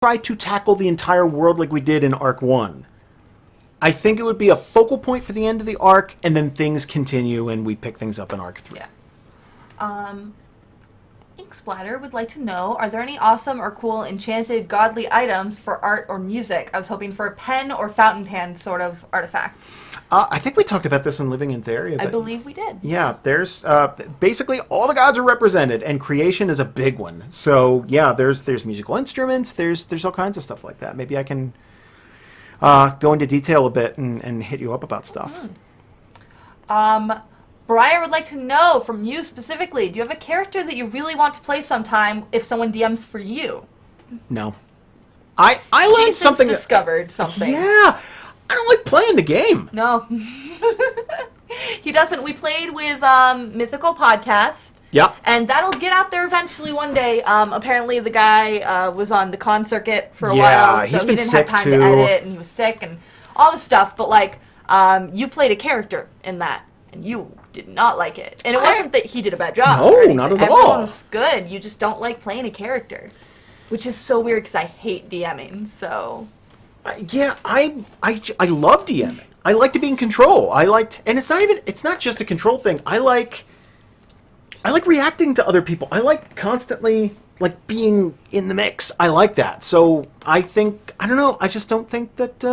try to tackle the entire world like we did in Arc 1. I think it would be a focal point for the end of the arc, and then things continue and we pick things up in Arc 3. Yeah. Inksplatter would like to know, are there any awesome or cool enchanted godly items for art or music? I was hoping for a pen or fountain pen sort of artifact. I think we talked about this in Living in Theria. I believe we did. Yeah, there's basically all the gods are represented, and creation is a big one. So yeah, there's musical instruments, there's all kinds of stuff like that. Maybe I can go into detail a bit and hit you up about stuff. Briar would like to know from you specifically, do you have a character that you really want to play sometime if someone DMs for you? No. I learned Jason's something. discovered something. Yeah. I don't like playing the game. No. He doesn't. We played with Mythical Podcast. Yeah. And that'll get out there eventually one day. Apparently the guy was on the con circuit for a while, so he didn't have time to edit, and he was sick and all this stuff. But like, you played a character in that, and you did not like it. And it wasn't that he did a bad job. No, not at all. Everyone was good. You just don't like playing a character, which is so weird because I hate DMing. So. Yeah, I love DMing. I like to be in control. And it's not just a control thing. I like reacting to other people. I like constantly being in the mix. I like that. So I don't know. I just don't think that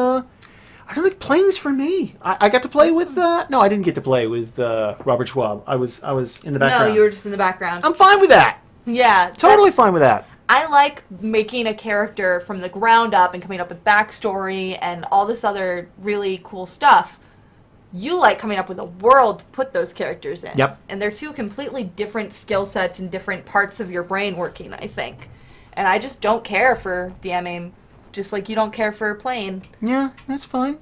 I don't think playing's for me. I got to play with no, I didn't get to play with Robert Schwab. I was in the background. No, you were just in the background. I'm fine with that. Yeah, totally fine with that. I like making a character from the ground up and coming up with backstory and all this other really cool stuff. You like coming up with a world to put those characters in. Yep. And they're two completely different skill sets and different parts of your brain working, I think. And I just don't care for DMing, just like you don't care for playing. Yeah, that's fine.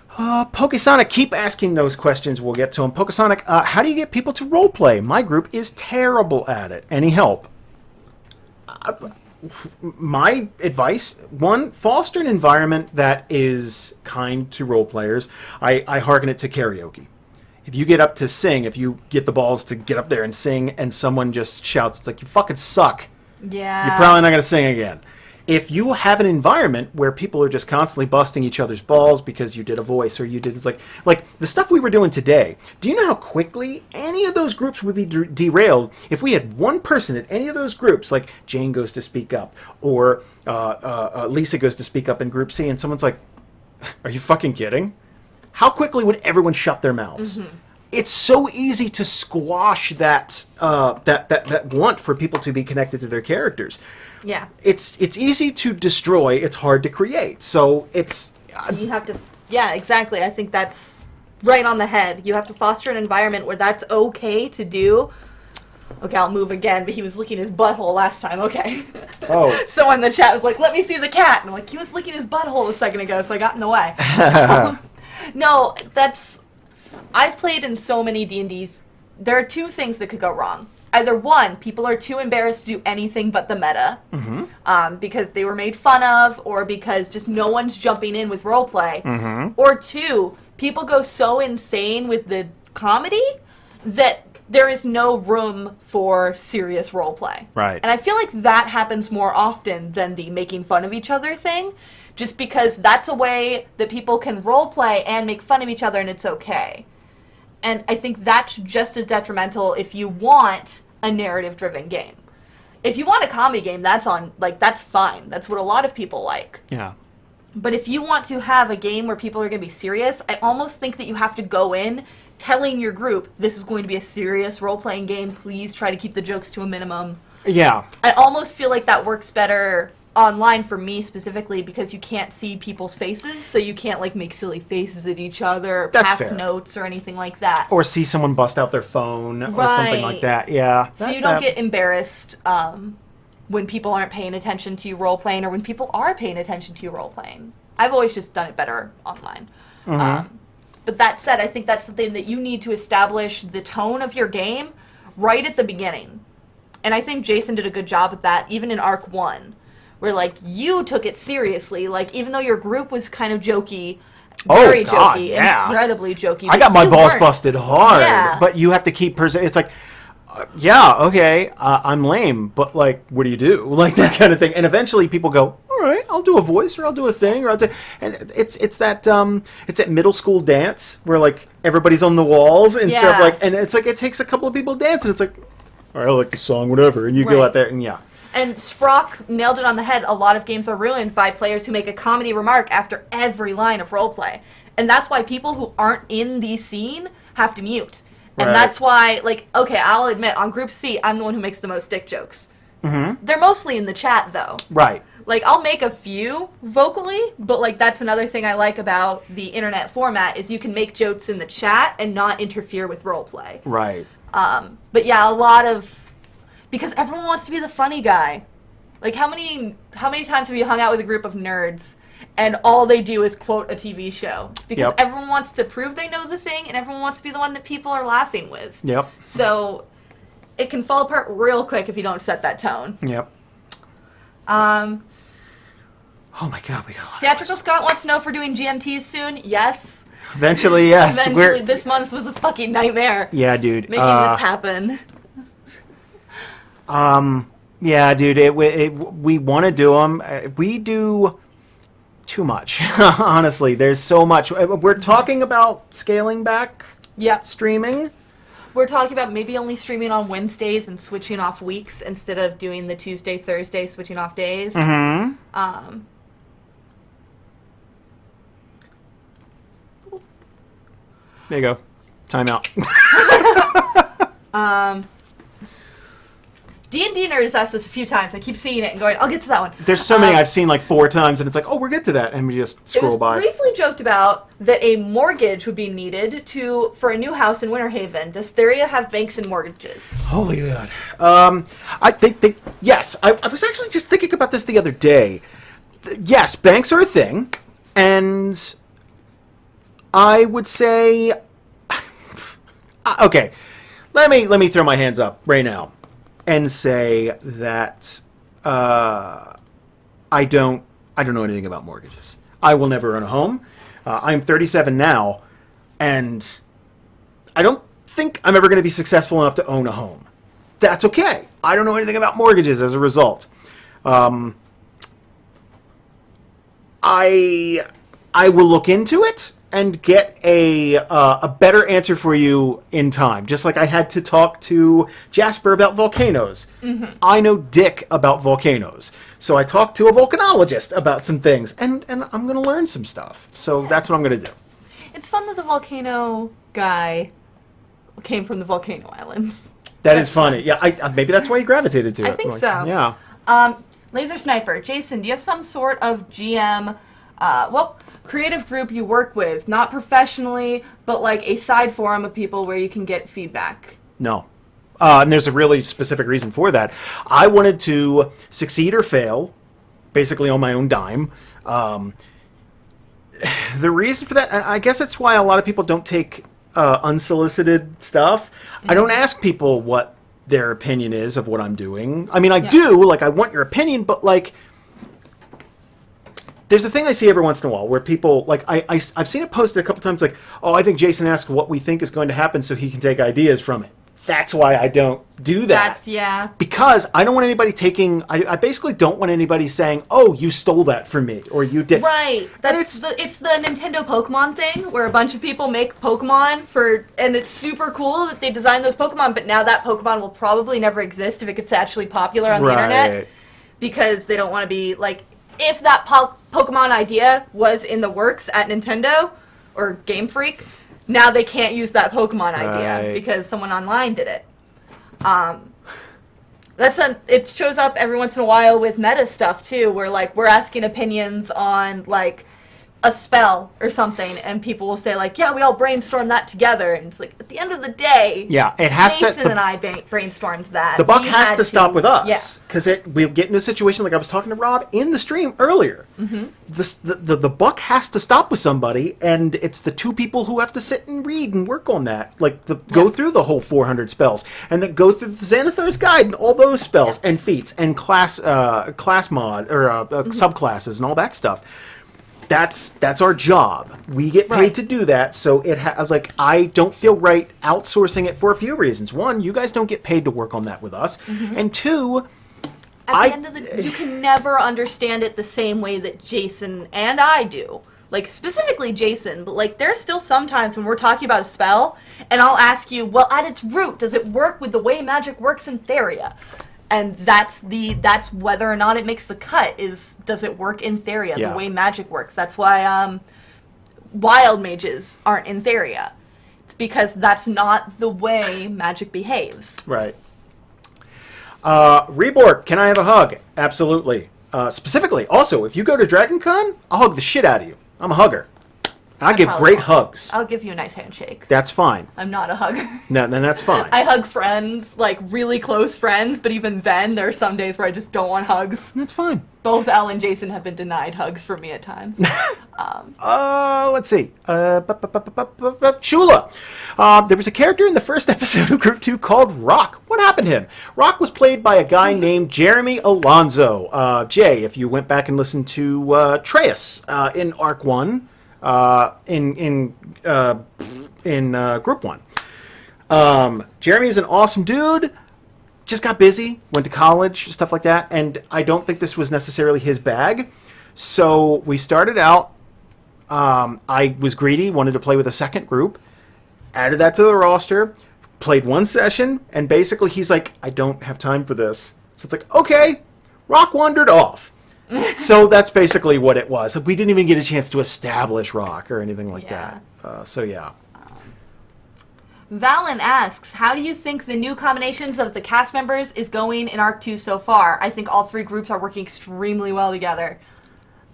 Pokesonic, keep asking those questions. We'll get to them. Pokesonic, how do you get people to roleplay? My group is terrible at it. Any help? My advice, one, foster an environment that is kind to role players. I hearken it to karaoke. If you get up to sing, if you get the balls to get up there and sing, and someone just shouts, it's like, you fucking suck, yeah, you're probably not going to sing again. If you have an environment where people are just constantly busting each other's balls because you did a voice or you did this, like the stuff we were doing today, do you know how quickly any of those groups would be derailed if we had one person at any of those groups, like Jane goes to speak up or Lisa goes to speak up in Group C, and someone's like, are you fucking kidding? How quickly would everyone shut their mouths? Mm-hmm. It's so easy to squash that want for people to be connected to their characters. Yeah. It's easy to destroy. It's hard to create. So it's... you have to... Yeah, exactly. I think that's right on the head. You have to foster an environment where that's okay to do. Okay, I'll move again, but he was licking his butthole last time. Okay. Oh. Someone in the chat was like, let me see the cat. And I'm like, he was licking his butthole a second ago, so I got in the way. No, that's... I've played in so many D&Ds. There are two things that could go wrong. Either one, people are too embarrassed to do anything but the meta, because they were made fun of, or because just no one's jumping in with roleplay. Mm-hmm. Or two, people go so insane with the comedy that there is no room for serious roleplay. Right. And I feel like that happens more often than the making fun of each other thing, just because that's a way that people can roleplay and make fun of each other and it's okay. And I think that's just as detrimental if you want a narrative-driven game. If you want a comedy game, that's fine. That's what a lot of people like. Yeah. But if you want to have a game where people are going to be serious, I almost think that you have to go in telling your group, this is going to be a serious role-playing game. Please try to keep the jokes to a minimum. Yeah. I almost feel like that works better online for me specifically because you can't see people's faces, so you can't make silly faces at each other, or pass notes or anything like that. Or see someone bust out their phone or something like that. Yeah. So you don't get embarrassed when people aren't paying attention to you role-playing or when people are paying attention to you role-playing. I've always just done it better online. Mm-hmm. But that said, I think that's something that you need to establish the tone of your game right at the beginning. And I think Jason did a good job at that, even in Arc 1. Where, you took it seriously. Even though your group was kind of jokey, very jokey, incredibly jokey. I got my balls busted hard. Yeah. But you have to keep... It's like, yeah, okay, I'm lame, but like, what do you do? Like that kind of thing. And eventually people go, all right, I'll do a voice, or I'll do a thing, or I'll do. And it's that middle school dance where like everybody's on the walls instead of Yeah. like, and it's like it takes a couple of people to dance, and it's like, all right, I like the song, whatever, and you go Right. out there and yeah. And Sprock nailed it on the head. A lot of games are ruined by players who make a comedy remark after every line of roleplay. And that's why people who aren't in the scene have to mute. And Right. that's why, like, okay, I'll admit, on Group C, I'm the one who makes the most dick jokes. Mm-hmm. They're mostly in the chat, though. Right. Like, I'll make a few vocally, but, like, that's another thing I like about the internet format, is you can make jokes in the chat and not interfere with roleplay. Right. But yeah, a lot of... Because everyone wants to be the funny guy. Like, how many times have you hung out with a group of nerds and all they do is quote a TV show? It's because Yep. everyone wants to prove they know the thing, and everyone wants to be the one that people are laughing with. Yep. So it can fall apart real quick if you don't set that tone. Yep. Um, Oh my God, we got a lot. Theatrical Scott wants to know if we're doing GMTs soon. Yes. Eventually, yes. Eventually, this month was a fucking nightmare. Yeah, dude. Making this happen. Yeah, dude. We want to do them. We do too much. Honestly, there's so much. We're talking about scaling back Yep. streaming. We're talking about maybe only streaming on Wednesdays and switching off weeks instead of doing the Tuesday, Thursday, switching off days. Mm-hmm. There you go. Time out. D&D Nerd has asked this a few times. I keep seeing it and going, I'll get to that one. There's so many I've seen like 4 times, and it's like, oh, we'll get to that, and we just It scroll was by. briefly joked about that a mortgage would be needed for a new house in Winter Haven. Does Theria have banks and mortgages? Holy God. I think yes. I was actually just thinking about this the other day. Yes, banks are a thing, and I would say, okay, let me throw my hands up right now and say that I don't know anything about mortgages. I will never own a home. I'm 37 now, and I don't think I'm ever going to be successful enough to own a home. That's okay. I don't know anything about mortgages as a result. I will look into it and get a better answer for you in time. Just like I had to talk to Jasper about volcanoes. Mm-hmm. I know dick about volcanoes. So I talked to a volcanologist about some things, and I'm going to learn some stuff. So that's what I'm going to do. It's fun that the volcano guy came from the volcano islands. That's funny. Yeah, maybe that's why you gravitated to it. I think so. Yeah. Laser Sniper, Jason, do you have some sort of GM, creative group you work with, not professionally, but like a side forum of people where you can get feedback? No. And there's a really specific reason for that. I wanted to succeed or fail, basically on my own dime. The reason for that, I guess that's why a lot of people don't take unsolicited stuff. Mm-hmm. I don't ask people what their opinion is of what I'm doing. I mean, I do, like, I want your opinion, but, like, there's a thing I see every once in a while where people, like, I've seen it posted a couple times, like, oh, I think Jason asked what we think is going to happen so he can take ideas from it. That's why I don't do that. Because I don't want anybody I basically don't want anybody saying, oh, you stole that from me, or you did. Right. It's the Nintendo Pokemon thing, where a bunch of people make Pokemon and it's super cool that they designed those Pokemon, but now that Pokemon will probably never exist if it gets actually popular on the internet. Because they don't want to be, like, if that Pokemon idea was in the works at Nintendo, or Game Freak, now they can't use that Pokemon idea because someone online did it. It shows up every once in a while with meta stuff too, where like we're asking opinions on like a spell or something, and people will say like, "Yeah, we all brainstormed that together," and it's like at the end of the day, it has Jason and I brainstormed that. The buck has to stop with us, because we get into a situation like I was talking to Rob in the stream earlier. Mm-hmm. The buck has to stop with somebody, and it's the two people who have to sit and read and work on that, like go through the whole 400 spells, and then go through the Xanathar's Guide and all those spells and feats and class mod or subclasses and all that stuff. that's our job. We get paid Right. to do that, so I don't feel right outsourcing it for a few reasons. One, you guys don't get paid to work on that with us, and two, At the end of the, you can never understand it the same way that Jason and I do. Like, specifically Jason, but, like, there's still sometimes when we're talking about a spell, and I'll ask you, well, at its root, does it work with the way magic works in Theria? And that's whether or not it makes the cut, does it work in Theria, Yeah. the way magic works? That's why, wild mages aren't in Theria. It's because that's not the way magic behaves. right. Rebork, can I have a hug? Absolutely. Specifically, also, if you go to DragonCon, I'll hug the shit out of you. I'm a hugger. I give probably great won't. hugs. I'll give you a nice handshake. That's fine. I'm not a hugger. No, then that's fine. I hug friends, like really close friends, but even then, there are some days where I just don't want hugs. That's fine. Both Al and Jason have been denied hugs from me at times. Let's see. Shula. There was a character in the first episode of Group 2 called Rock. What happened to him? Rock was played by a guy named Jeremy Alonzo. Jay, if you went back and listened to Treus in Arc 1, in Group 1. Jeremy is an awesome dude. Just got busy, went to college, stuff like that, and I don't think this was necessarily his bag. So we started out. I was greedy, wanted to play with a second group, added that to the roster, played one session, and basically he's like, I don't have time for this. So it's like, okay, Rock wandered off. So that's basically what it was. We didn't even get a chance to establish Rock or anything like that. So yeah. Valen asks, how do you think the new combinations of the cast members is going in Arc 2 so far? I think all three groups are working extremely well together.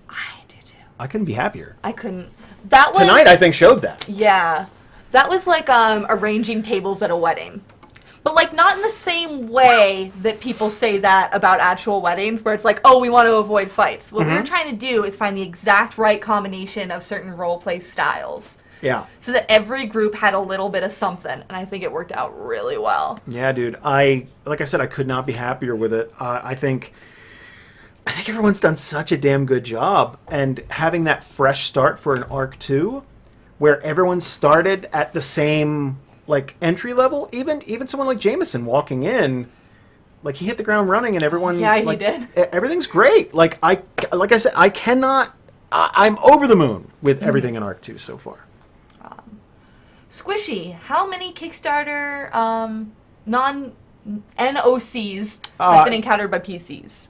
I do too. I couldn't be happier. I couldn't. That was... Tonight, I think, showed that. Yeah. That was like arranging tables at a wedding. But, like, not in the same way that people say that about actual weddings, where it's like, oh, we want to avoid fights. What we're trying to do is find the exact right combination of certain roleplay styles. Yeah. So that every group had a little bit of something, and I think it worked out really well. Yeah, dude. Like I said, I could not be happier with it. I think everyone's done such a damn good job, and having that fresh start for an Arc 2, where everyone started at the same like entry level, even someone like Jameson walking in, like he hit the ground running, and everyone Yeah, like, he did. Everything's great. Like I said, I'm over the moon with everything in Arc 2 so far. Squishy, how many Kickstarter non-NOCs have been encountered by PCs?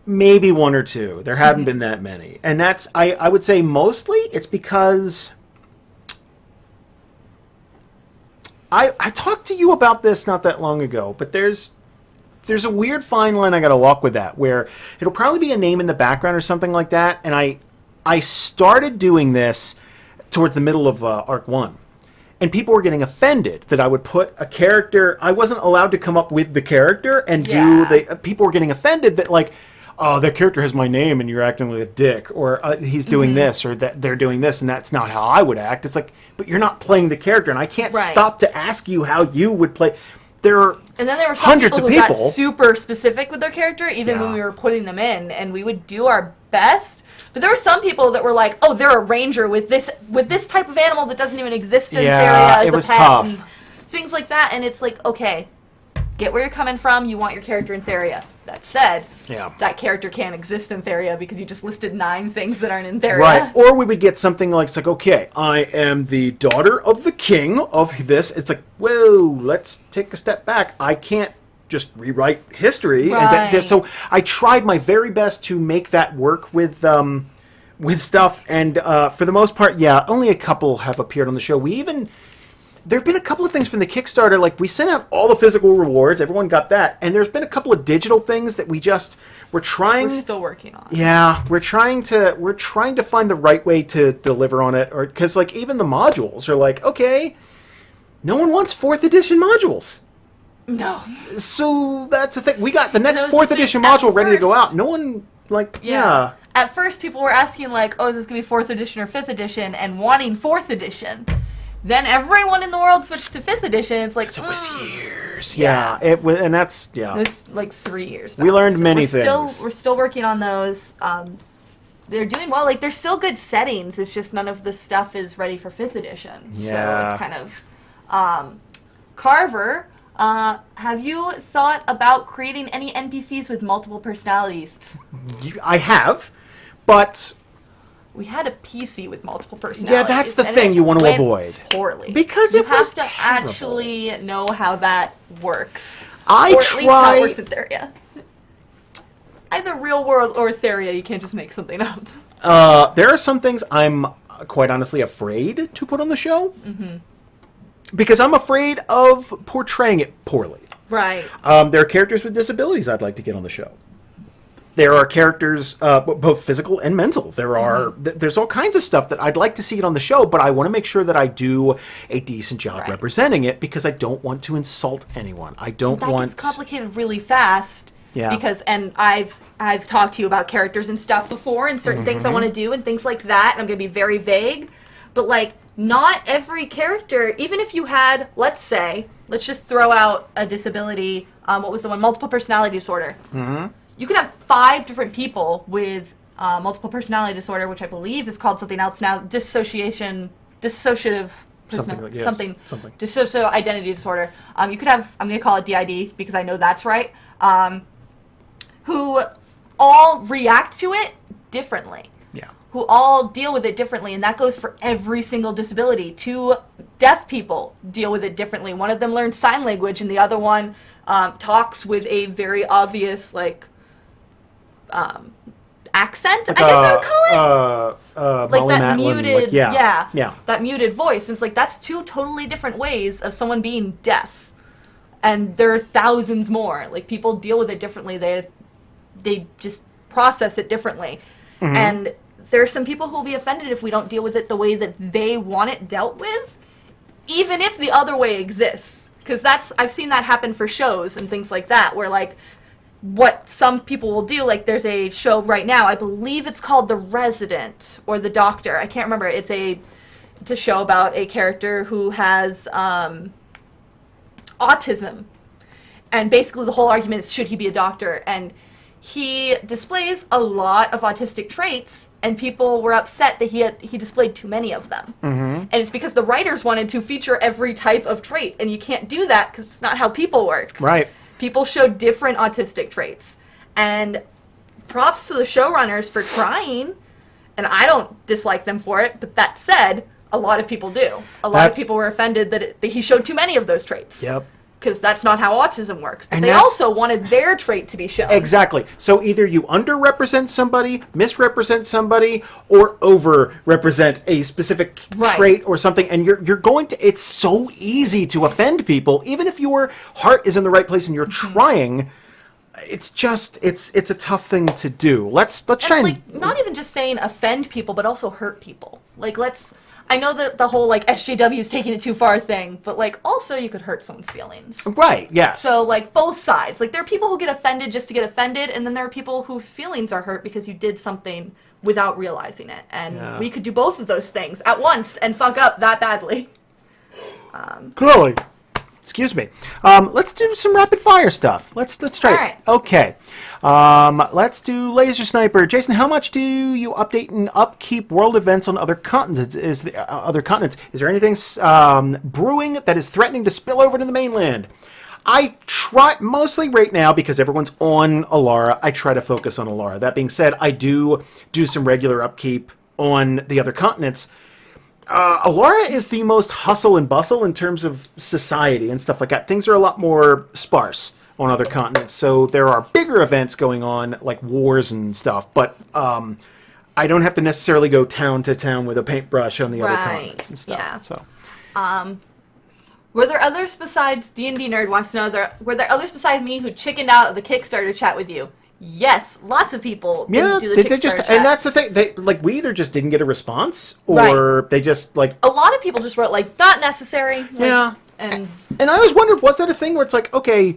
Maybe one or two. There haven't been that many. And that's, I would say mostly it's because I talked to you about this not that long ago, but there's a weird fine line I got to walk with that, where it'll probably be a name in the background or something like that, and I started doing this towards the middle of Arc 1. And people were getting offended that I would put a character... I wasn't allowed to come up with the character and do... People were getting offended that, like, oh, that character has my name and you're acting like a dick. Or he's doing this, or that they're doing this, and that's not how I would act. It's like, but you're not playing the character, and I can't stop to ask you how you would play... There are and then there were some hundreds people of who people got super specific with their character, even when we were putting them in, and we would do our best. But there were some people that were like, "Oh, they're a ranger with this type of animal that doesn't even exist in Theria as it a was pet," tough. and things like that. And it's like, okay, get where you're coming from. You want your character in Theria. That said, that character can't exist in Theria because you just listed 9 things that aren't in Theria. Right. Or we would get something like, it's like, okay, I am the daughter of the king of this. It's like, whoa, let's take a step back. I can't just rewrite history. Right. So I tried my very best to make that work with stuff. And for the most part, only a couple have appeared on the show. There have been a couple of things from the Kickstarter, like we sent out all the physical rewards, everyone got that, and there's been a couple of digital things that we're still working on. Yeah, we're trying to find the right way to deliver on it, or because like even the modules are like, okay, no one wants 4th edition modules. No. So that's the thing. We got the next That was 4th the thing. edition At module ready to go first- out. No one yeah. At first, people were asking like, "Oh, is this gonna be 4th edition or 5th edition?" and wanting 4th edition. Then everyone in the world switched to 5th edition. It's like, So it was years. Yeah. It was, and that's, It was like 3 years. We learned many we're things. We're still working on those. They're doing well. Like, they're still good settings. It's just none of the stuff is ready for 5th edition. Yeah. So it's kind of... Carver, have you thought about creating any NPCs with multiple personalities? I have, but... We had a PC with multiple personalities. Yeah, that's the and thing it you want to went avoid. Poorly. Because you it was have to terrible. actually know how that works. I or at least how try... it works in Theria. Either real world or Theria, you can't just make something up. There are some things I'm quite honestly afraid to put on the show. Mm-hmm. Because I'm afraid of portraying it poorly. Right. There are characters with disabilities I'd like to get on the show. There are characters, both physical and mental. There's all kinds of stuff that I'd like to see it on the show, but I want to make sure that I do a decent job representing it because I don't want to insult anyone. I don't want... That gets complicated really fast. Yeah. Because, and I've talked to you about characters and stuff before and certain things I want to do and things like that, and I'm going to be very vague. But, like, not every character, even if you had, let's just throw out a disability, what was the one? Multiple personality disorder. Mm-hmm. You could have 5 different people with multiple personality disorder, which I believe is called something else now, dissociative something. Dissociative identity disorder. You could have, I'm going to call it DID because I know that's right, who all react to it differently. Yeah. Who all deal with it differently, and that goes for every single disability. 2 deaf people deal with it differently. One of them learns sign language, and the other one talks with a very obvious, like, accent, Like I guess I would call it. Like Molly that Matlin, muted, yeah, that muted voice. And it's like, that's 2 totally different ways of someone being deaf. And there are thousands more. Like, people deal with it differently. They just process it differently. Mm-hmm. And there are some people who will be offended if we don't deal with it the way that they want it dealt with, even if the other way exists. Because I've seen that happen for shows and things like that, where, like, what some people will do, like, there's a show right now, I believe it's called The Resident, or The Doctor, I can't remember. It's a show about a character who has autism, and basically the whole argument is, should he be a doctor? And he displays a lot of autistic traits, and people were upset that he displayed too many of them. Mm-hmm. And it's because the writers wanted to feature every type of trait, and you can't do that because it's not how people work. Right. People show different autistic traits. And props to the showrunners for trying, and I don't dislike them for it, but that said, a lot of people do. A lot of people were offended that he showed too many of those traits. Yep. Because that's not how autism works. But and they also wanted their trait to be shown. Exactly. So either you underrepresent somebody, misrepresent somebody, or overrepresent a specific trait or something, and you're going to... It's so easy to offend people, even if your heart is in the right place and you're trying. It's just... It's a tough thing to do. Let's try and... Like, not even just saying offend people, but also hurt people. Like, I know that the whole, like, SJW is taking it too far thing, but, like, also you could hurt someone's feelings. Right, yes. So, like, both sides. Like, there are people who get offended just to get offended, and then there are people whose feelings are hurt because you did something without realizing it. And we could do both of those things at once and fuck up that badly. Clearly. Excuse me. Let's do some rapid fire stuff. Let's try it. All right. Okay. Let's do Laser Sniper. Jason, how much do you update and upkeep world events on other continents? Is there anything brewing that is threatening to spill over to the mainland? I try mostly right now because everyone's on Alara. I try to focus on Alara. That being said, I do some regular upkeep on the other continents. Alara is the most hustle and bustle in terms of society and stuff like that. Things are a lot more sparse on other continents, so there are bigger events going on, like wars and stuff, but I don't have to necessarily go town to town with a paintbrush on the other continents and stuff. Yeah. So. Were there others besides D&D Nerd wants to know, were there others besides me who chickened out of the Kickstarter chat with you? Yes, lots of people didn't do the Kickstarter chat. And that's the thing. We either just didn't get a response, or they just, like... A lot of people just wrote, like, not necessary. Like, yeah. And I always wondered, was that a thing where it's like, okay,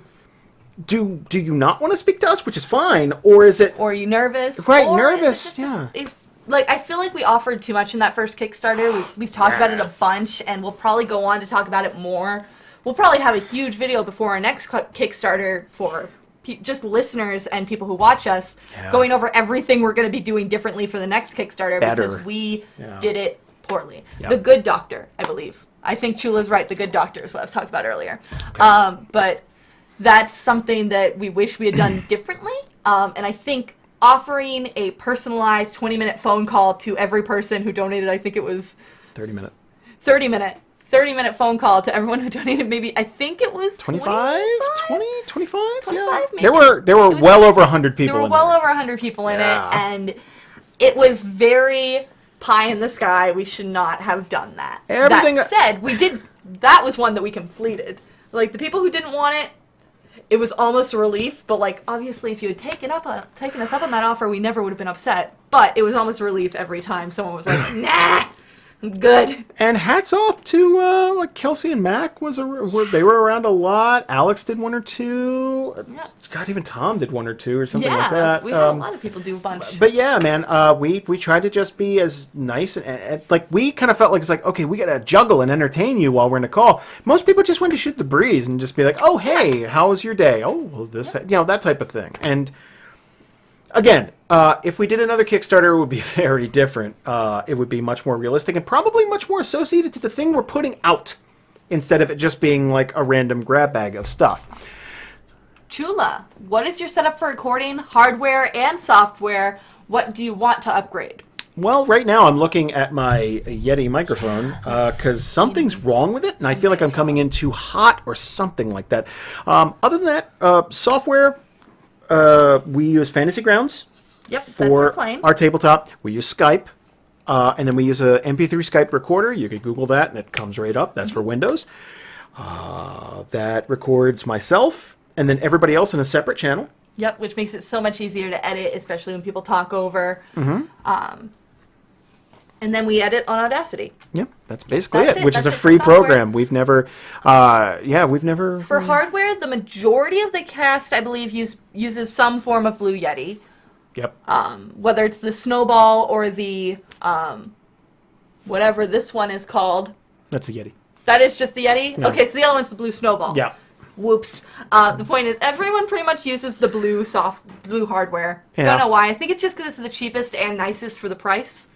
do you not want to speak to us, which is fine, or is it... Or are you nervous? Right, or nervous, is it just like, I feel like we offered too much in that first Kickstarter. We've talked about it a bunch, and we'll probably go on to talk about it more. We'll probably have a huge video before our next Kickstarter for just listeners and people who watch us, going over everything we're going to be doing differently for the next Kickstarter because we did it poorly. Yep. The Good Doctor, I believe. I think Chula's right. The Good Doctor is what I was talking about earlier. Okay. But that's something that we wish we had done differently. And I think offering a personalized 20-minute phone call to every person who donated, I think it was 30-minute phone call to everyone who donated. Maybe I think it was 25. Yeah. Maybe. There were well over 100 people. There were well over 100 people in it, and it was very pie in the sky. We should not have done that. That said, we did. That was one that we completed. Like, the people who didn't want it, it was almost a relief, but, like, obviously if you had taken us up on that offer, we never would have been upset. But it was almost a relief every time someone was like, nah, I'm good. And hats off to, like, Kelsey and Mac they were around a lot. Alex did one or two. Yeah. God, even Tom did one or two or something like that. We had a lot of people do a bunch. But yeah, man, we tried to just be as nice and like, we kind of felt like it's like, okay, we got to juggle and entertain you while we're in a call. Most people just want to shoot the breeze and just be like, oh, hey, how was your day? Oh, well, that type of thing. And again, if we did another Kickstarter, it would be very different. It would be much more realistic and probably much more associated to the thing we're putting out instead of it just being like a random grab bag of stuff. Chula, what is your setup for recording, hardware and software? What do you want to upgrade? Well, right now I'm looking at my Yeti microphone because something's wrong with it, and I feel like I'm coming in too hot or something like that. Other than that, software, we use Fantasy Grounds. Yep, for our tabletop. We use Skype, and then we use a MP3 Skype recorder. You can Google that, and it comes right up. That's for Windows. That records myself, and then everybody else in a separate channel. Yep, which makes it so much easier to edit, especially when people talk over. Mm-hmm. And then we edit on Audacity. Yep, that's basically it, which is a free program. We've never. For hardware, the majority of the cast, I believe, uses some form of Blue Yeti. Yep. Whether it's the Snowball or the whatever this one is called. That's the Yeti. That is just the Yeti? Yeah. Okay, so the other one's the Blue Snowball. Yeah. Whoops. The point is, everyone pretty much uses the blue hardware. Yeah. Don't know why. I think it's just because it's the cheapest and nicest for the price.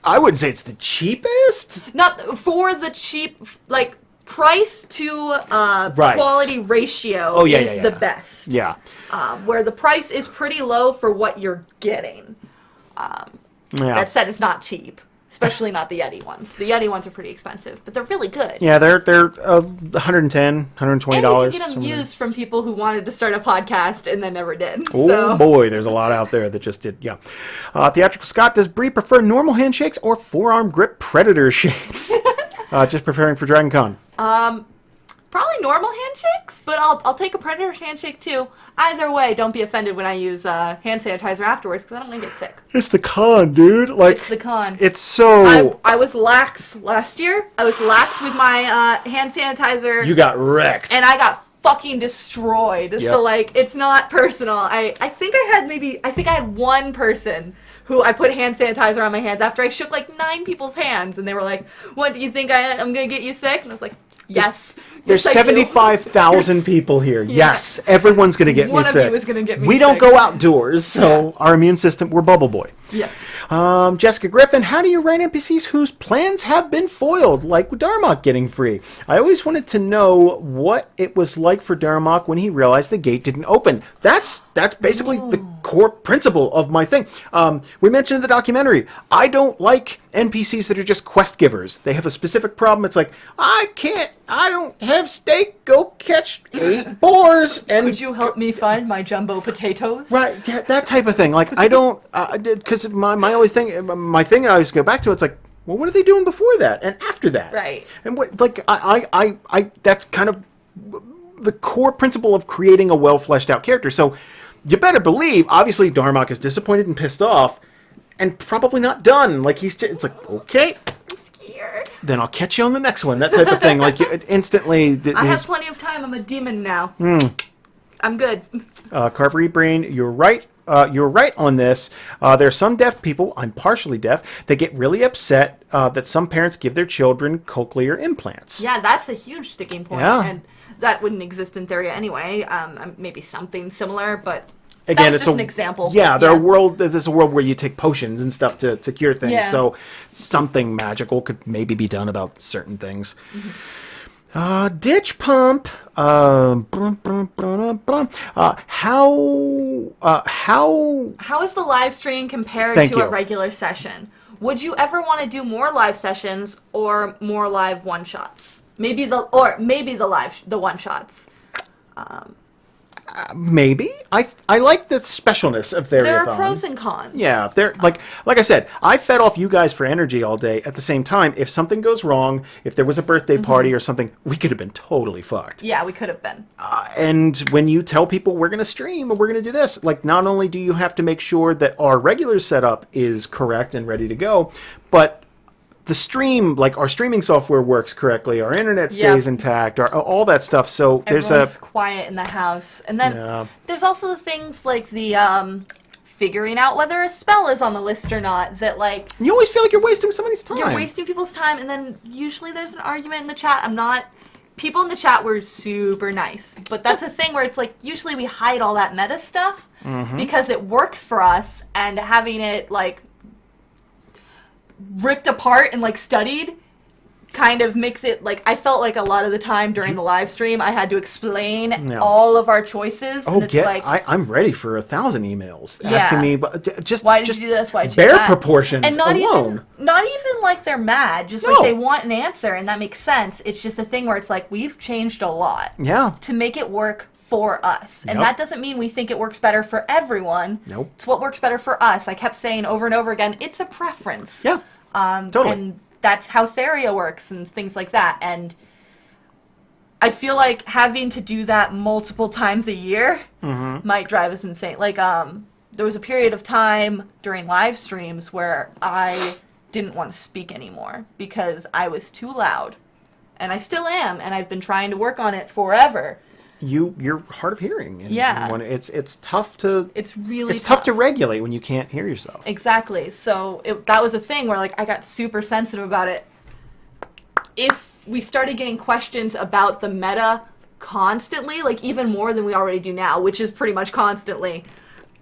I wouldn't say it's the cheapest. Not for the cheap, like, price to quality ratio is the best. Yeah. Where the price is pretty low for what you're getting. That said, it's not cheap. Especially not the Yeti ones. The Yeti ones are pretty expensive, but they're really good. Yeah, they're $110, $120. And you can get them used from people who wanted to start a podcast and then never did. Oh boy, there's a lot out there that just did. Yeah. Theatrical Scott, does Bree prefer normal handshakes or forearm grip predator shakes? Just preparing for Dragon Con. Probably normal handshakes, but I'll take a predator handshake too. Either way, don't be offended when I use hand sanitizer afterwards, because I don't want to get sick. It's the con, dude. Like, it's the con. It's so... I was lax last year. I was lax with my hand sanitizer. You got wrecked. And I got fucking destroyed. Yep. So, like, it's not personal. I think I had one person who I put hand sanitizer on my hands after I shook, like, 9 people's hands. And they were like, what, do you think I'm going to get you sick? And I was like... Yes. There's 75,000 people here. Yeah. Yes. Everyone's going to get me sick. One of you is going to get me sick. We don't go outdoors, so our immune system, we're Bubble Boy. Yeah. Jessica Griffin, how do you write NPCs whose plans have been foiled, like Darmok getting free? I always wanted to know what it was like for Darmok when he realized the gate didn't open. That's basically the core principle of my thing. We mentioned in the documentary, I don't like NPCs that are just quest givers. They have a specific problem. It's like, I don't have steak, go catch 8 boars. And could you help me find my jumbo potatoes? Right, yeah, that type of thing. Like, I don't, because my thing I always go back to, it's like, well, what are they doing before that and after that? Right. And what, like, I that's kind of the core principle of creating a well fleshed out character. So you better believe, obviously, Darmok is disappointed and pissed off, and probably not done. Like, it's like, okay, I'm scared. Then I'll catch you on the next one. That type of thing. Like, instantly. I have plenty of time. I'm a demon now. I'm good. Carvery Brain, you're right. you're right on this. There are some deaf people, I'm partially deaf, that get really upset that some parents give their children cochlear implants. Yeah, that's a huge sticking point. Yeah. And that wouldn't exist in Theria anyway. Maybe something similar, but Again, that's just an example. Yeah, there's a world where you take potions and stuff to cure things. Yeah. So something magical could maybe be done about certain things. Ditch pump. How is the live stream compared Thank to you. a regular session? Would you ever want to do more live sessions or more live one shots? Maybe the one shots. Maybe I like the specialness of TheriaThon. There are pros and cons. Yeah, they're like I said, I fed off you guys for energy all day. At the same time, if something goes wrong, if there was a birthday party or something, we could have been totally fucked. Yeah, we could have been. And when you tell people we're going to stream or we're going to do this, like not only do you have to make sure that our regular setup is correct and ready to go, but the stream, like our streaming software works correctly, our internet stays intact, all that stuff. So Everyone's quiet in the house. And then there's also the things like the figuring out whether a spell is on the list or not. That like you always feel like you're wasting somebody's time. you're wasting people's time, and then usually there's an argument in the chat. People in the chat were super nice, but that's a thing where it's like usually we hide all that meta stuff because it works for us, and having it like ripped apart and like studied kind of makes it like I felt like a lot of the time during the live stream I had to explain all of our choices. Oh, and it's like, I'm ready for 1,000 emails asking me, but just why did you do this? Why did you do bare that? proportions And not alone. not even like they're mad, just like they want an answer, and that makes sense. It's just a thing where it's like we've changed a lot to make it work for us, and that doesn't mean we think it works better for everyone. Nope. It's what works better for us. I kept saying over and over again, it's a preference. Yeah. Totally. And that's how Theria works and things like that. And I feel like having to do that multiple times a year might drive us insane. Like, there was a period of time during live streams where I didn't want to speak anymore because I was too loud. And I still am, and I've been trying to work on it forever. You're hard of hearing. And it's tough to. It's really tough to regulate when you can't hear yourself. Exactly. So that was a thing where like I got super sensitive about it. If we started getting questions about the meta constantly, like even more than we already do now, which is pretty much constantly,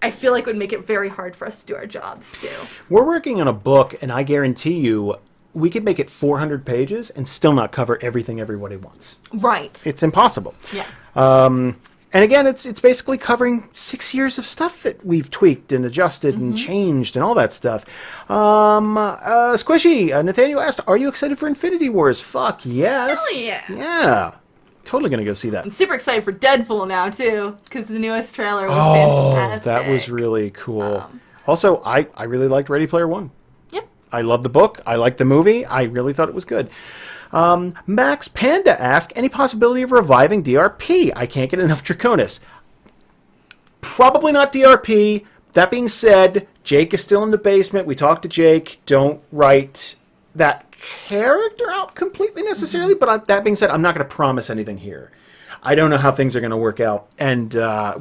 I feel like it would make it very hard for us to do our jobs too. We're working on a book, and I guarantee you, we could make it 400 pages and still not cover everything everybody wants. Right. It's impossible. Yeah. And again, it's basically covering 6 years of stuff that we've tweaked and adjusted and changed and all that stuff. Squishy, Nathaniel asked, are you excited for Infinity Wars? Fuck yes. Hell yeah. Yeah. Totally gonna go see that. I'm super excited for Deadpool now too, because the newest trailer was fantastic. That was really cool. Also, I really liked Ready Player One. Yep. I love the book. I liked the movie. I really thought it was good. Max Panda asked, any possibility of reviving DRP? I can't get enough Draconis. Probably not DRP. That being said, Jake is still in the basement. We talked to Jake. Don't write that character out completely necessarily, but that being said, I'm not going to promise anything here. I don't know how things are going to work out. And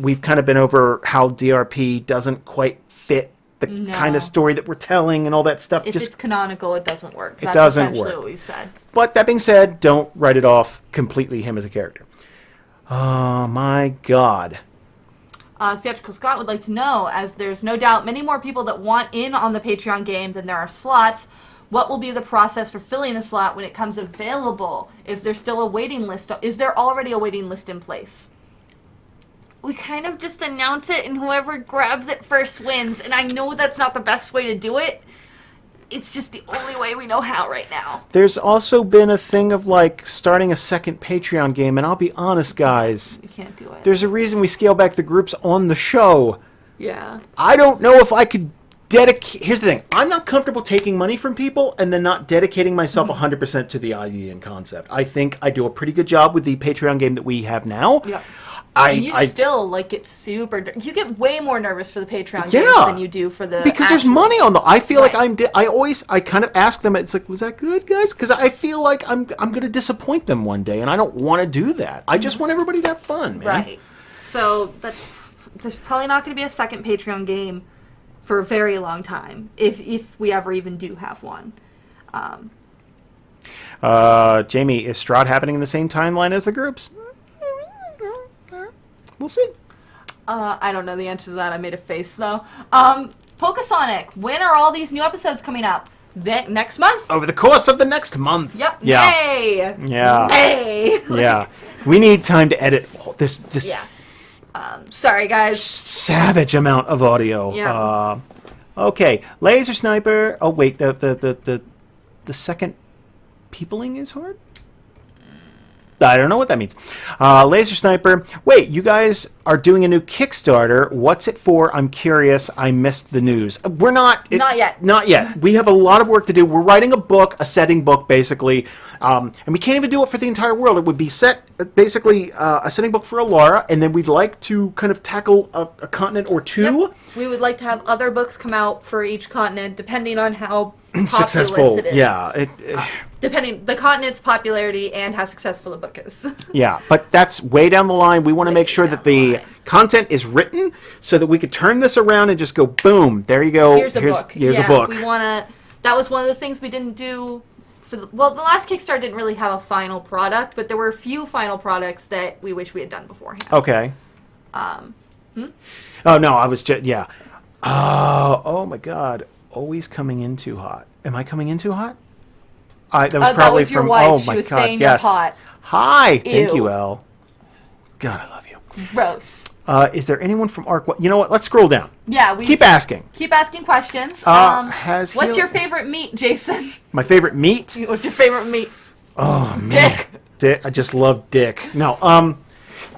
we've kind of been over how DRP doesn't quite fit the kind of story that we're telling and all that stuff. If it's canonical, it doesn't work. That's doesn't work. What we've said. But that being said, don't write it off completely him as a character. Oh my god. Theatrical Scott would like to know, as there's no doubt many more people that want in on the Patreon game than there are slots, what will be the process for filling a slot when it comes available? Is there still a waiting list? Is there already a waiting list in place? We kind of just announce it, and whoever grabs it first wins. And I know that's not the best way to do it. It's just the only way we know how right now. There's also been a thing of, like, starting a second Patreon game, and I'll be honest, guys. You can't do it. There's a reason we scale back the groups on the show. Yeah. I don't know if I could dedicate... Here's the thing. I'm not comfortable taking money from people and then not dedicating myself 100% to the idea and concept. I think I do a pretty good job with the Patreon game that we have now. Yeah. You still, like, get super... You get way more nervous for the Patreon games than you do for the... Because there's money on the... I feel like I kind of ask them, it's like, was that good, guys? Because I feel like I'm going to disappoint them one day, and I don't want to do that. I just want everybody to have fun, man. Right. So, there's probably not going to be a second Patreon game for a very long time, if we ever even do have one. Jamie, is Strahd happening in the same timeline as the groups? We'll see. I don't know the answer to that. I made a face, though. Pokasonic, when are all these new episodes coming out? Next month? Over the course of the next month. Yep. Yeah. May. Yeah. May. Yeah. We need time to edit this Yeah. Sorry, guys. savage amount of audio. Yeah. Okay. Laser Sniper. Oh, wait. The second peopling is hard? I don't know what that means. Laser Sniper. Wait, you guys are doing a new Kickstarter. What's it for? I'm curious. I missed the news. We're not... Not yet. Not yet. We have a lot of work to do. We're writing a book, a setting book, basically. And we can't even do it for the entire world. It would be basically a setting book for Alara, and then we'd like to kind of tackle a continent or two. Yep. We would like to have other books come out for each continent, depending on how Successful. populous it is. Yeah. Depending the continent's popularity and how successful the book is. Yeah, but that's way down the line. We want to make sure that the content is written so that we could turn this around and just go, boom, there you go. Here's a book. Here's a book. We want to... That was one of the things we didn't do for the last Kickstarter didn't really have a final product, but there were a few final products that we wish we had done beforehand. Okay. Oh, no, I was just... Yeah. Oh, my God. Always coming in too hot. Am I coming in too hot? That was probably that was your from... wife. Oh, She my was God, saying yes. you're hot. Hi. Thank Ew. you, Elle. God, I love you. Gross. Is there anyone from Arc... You know what? Let's scroll down. Yeah, we Keep asking. Keep asking questions. What's your favorite meat, Jason? My favorite meat? What's your favorite meat? Oh, man. Dick. Dick. I just love dick. No, I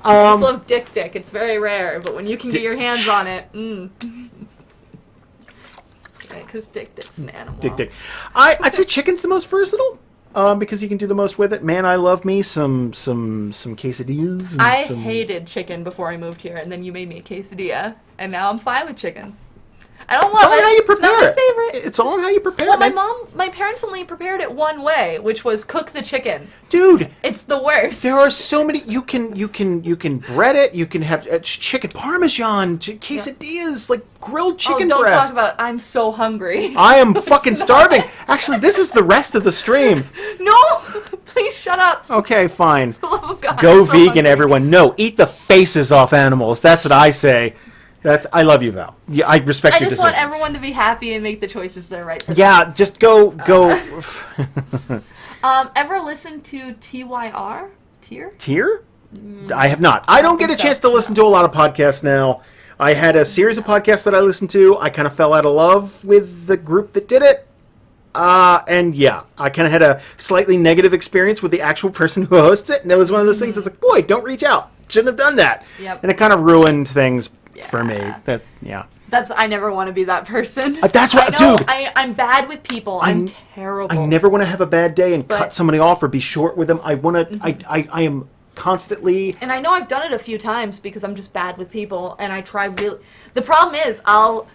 just love dick. It's very rare, but when you can get your hands on it, because dick's an animal. Dick. I'd say chicken's the most versatile. Because you can do the most with it. Man, I love me some quesadillas. And I some... hated chicken before I moved here, and then you made me a quesadilla, and now I'm fine with chicken. I don't love it. How you It's not prepare my favorite. It's all how you prepare Well, it. my parents only prepared it one way, which was cook the chicken. Dude, It's the worst. there are so many. You can bread it. You can have chicken parmesan, quesadillas, like grilled chicken don't breast. talk about. I'm so hungry. I am fucking starving. Actually, this is the rest of the stream. No, please shut up. Okay, fine. For the love of God, Go I'm so vegan, hungry. everyone. No, eat the faces off animals. That's what I say. I love you, Val. Yeah, I respect your I just decisions. want everyone to be happy and make the choices that are right. For Yeah, just go. them. Ever listen to TYR? Tier? I have not. I don't get a think so. chance to listen to a lot of podcasts now. I had a series of podcasts that I listened to. I kind of fell out of love with the group that did it. And yeah, I kind of had a slightly negative experience with the actual person who hosts it. And it was one of those things that's like, boy, don't reach out. Shouldn't have done that. Yep. And it kind of ruined things for me. Yeah. I never want to be that person. That's what, I know, dude. I'm bad with people. I'm terrible. I never want to have a bad day and cut somebody off or be short with them. I want to. I am constantly. And I know I've done it a few times because I'm just bad with people, and I try really. The problem is I'll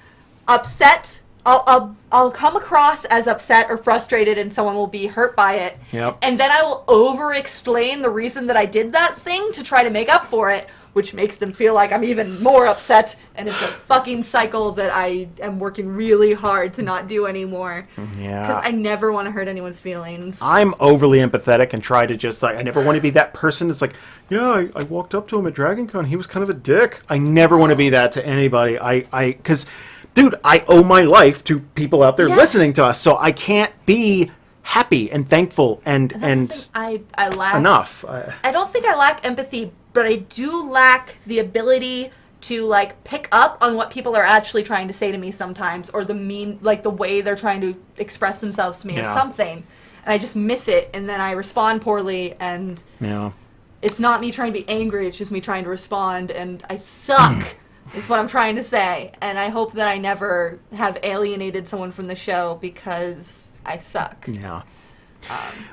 upset. I'll come across as upset or frustrated, and someone will be hurt by it. Yep. And then I will over-explain the reason that I did that thing to try to make up for it, which makes them feel like I'm even more upset, and it's a fucking cycle that I am working really hard to not do anymore. Yeah. Because I never want to hurt anyone's feelings. I'm overly empathetic and try to just I never want to be that person that's like, yeah, I walked up to him at DragonCon. He was kind of a dick. I never want to be that to anybody. Because, dude, I owe my life to people out there listening to us, so I can't be happy and thankful and I lack enough. I don't think I lack empathy, but I do lack the ability to like pick up on what people are actually trying to say to me sometimes, or the way they're trying to express themselves to me or something, and I just miss it, and then I respond poorly, and it's not me trying to be angry, it's just me trying to respond, and I suck. Is what I'm trying to say, and I hope that I never have alienated someone from the show because I suck. Yeah.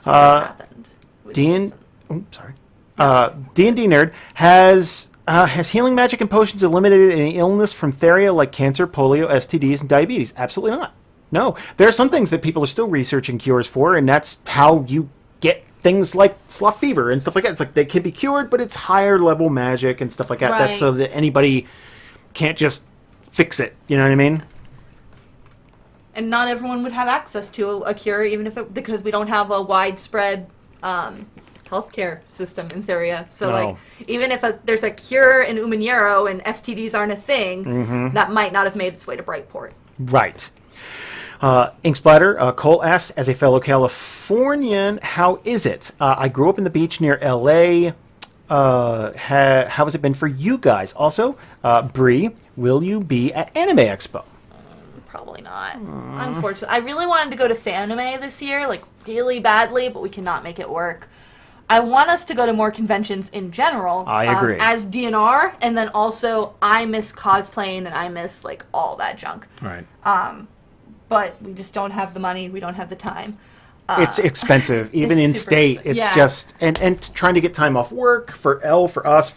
That happened. D&D Nerd has healing magic and potions eliminated any illness from Theria like cancer, polio, STDs, and diabetes? Absolutely not. No. There are some things that people are still researching cures for, and that's how you get things like slough fever and stuff like that. It's like they can be cured, but it's higher level magic and stuff like that. Right. That's so that anybody can't just fix it. You know what I mean? And not everyone would have access to a cure, even if because we don't have a widespread healthcare system in Theria. So, like, even if there's a cure in Umanero and STDs aren't a thing, that might not have made its way to Brightport. Right. Inksplatter, Cole asks, as a fellow Californian, how is it? I grew up in the beach near L.A. How has it been for you guys? Also, Bree, will you be at Anime Expo? Probably not. Unfortunately. I really wanted to go to Fanime this year, like, really badly, but we cannot make it work. I want us to go to more conventions in general. I agree. As DNR, and then also I miss cosplaying and I miss, like, all that junk. Right. But we just don't have the money. We don't have the time. It's expensive, even in state. It's just and trying to get time off work for us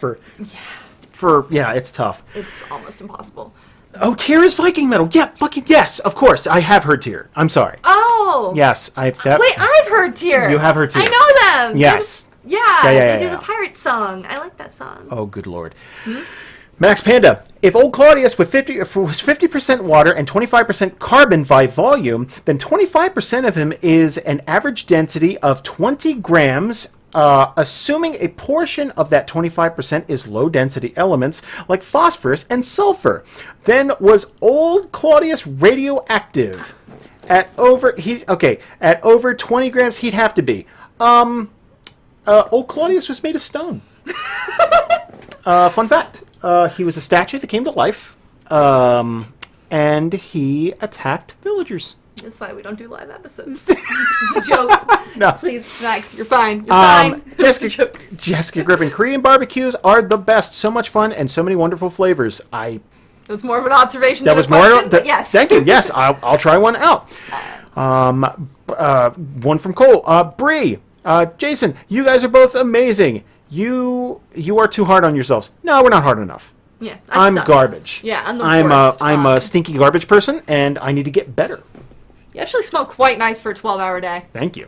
it's tough. It's almost impossible. Oh, Tyr is Viking metal. Yeah, fucking yes, of course. I have heard Tyr. I'm sorry. Oh. Yes, Wait, I've heard Tyr. You have heard Tyr. I know them. Yes. They do the pirate song. I like that song. Oh, good lord. Max Panda, if Old Claudius was 50% water and 25% carbon by volume, then 25% of him is an average density of 20 grams, assuming a portion of that 25% is low-density elements like phosphorus and sulfur. Then was Old Claudius radioactive? At over 20 grams, he'd have to be. Old Claudius was made of stone. Fun fact. He was a statue that came to life, and he attacked villagers. That's why we don't do live episodes. It's a joke. No. Please, Max, you're fine. You're fine. Jessica Griffin, Korean barbecues are the best. So much fun and so many wonderful flavors. That was more of an observation. That was more. Yes. Thank you. Yes, I'll try one out. One from Cole. Bree, Jason, you guys are both amazing. You are too hard on yourselves. No, we're not hard enough. Yeah, I'm garbage. Yeah, I'm the worst. I'm a stinky garbage person, and I need to get better. You actually smell quite nice for a 12-hour day. Thank you.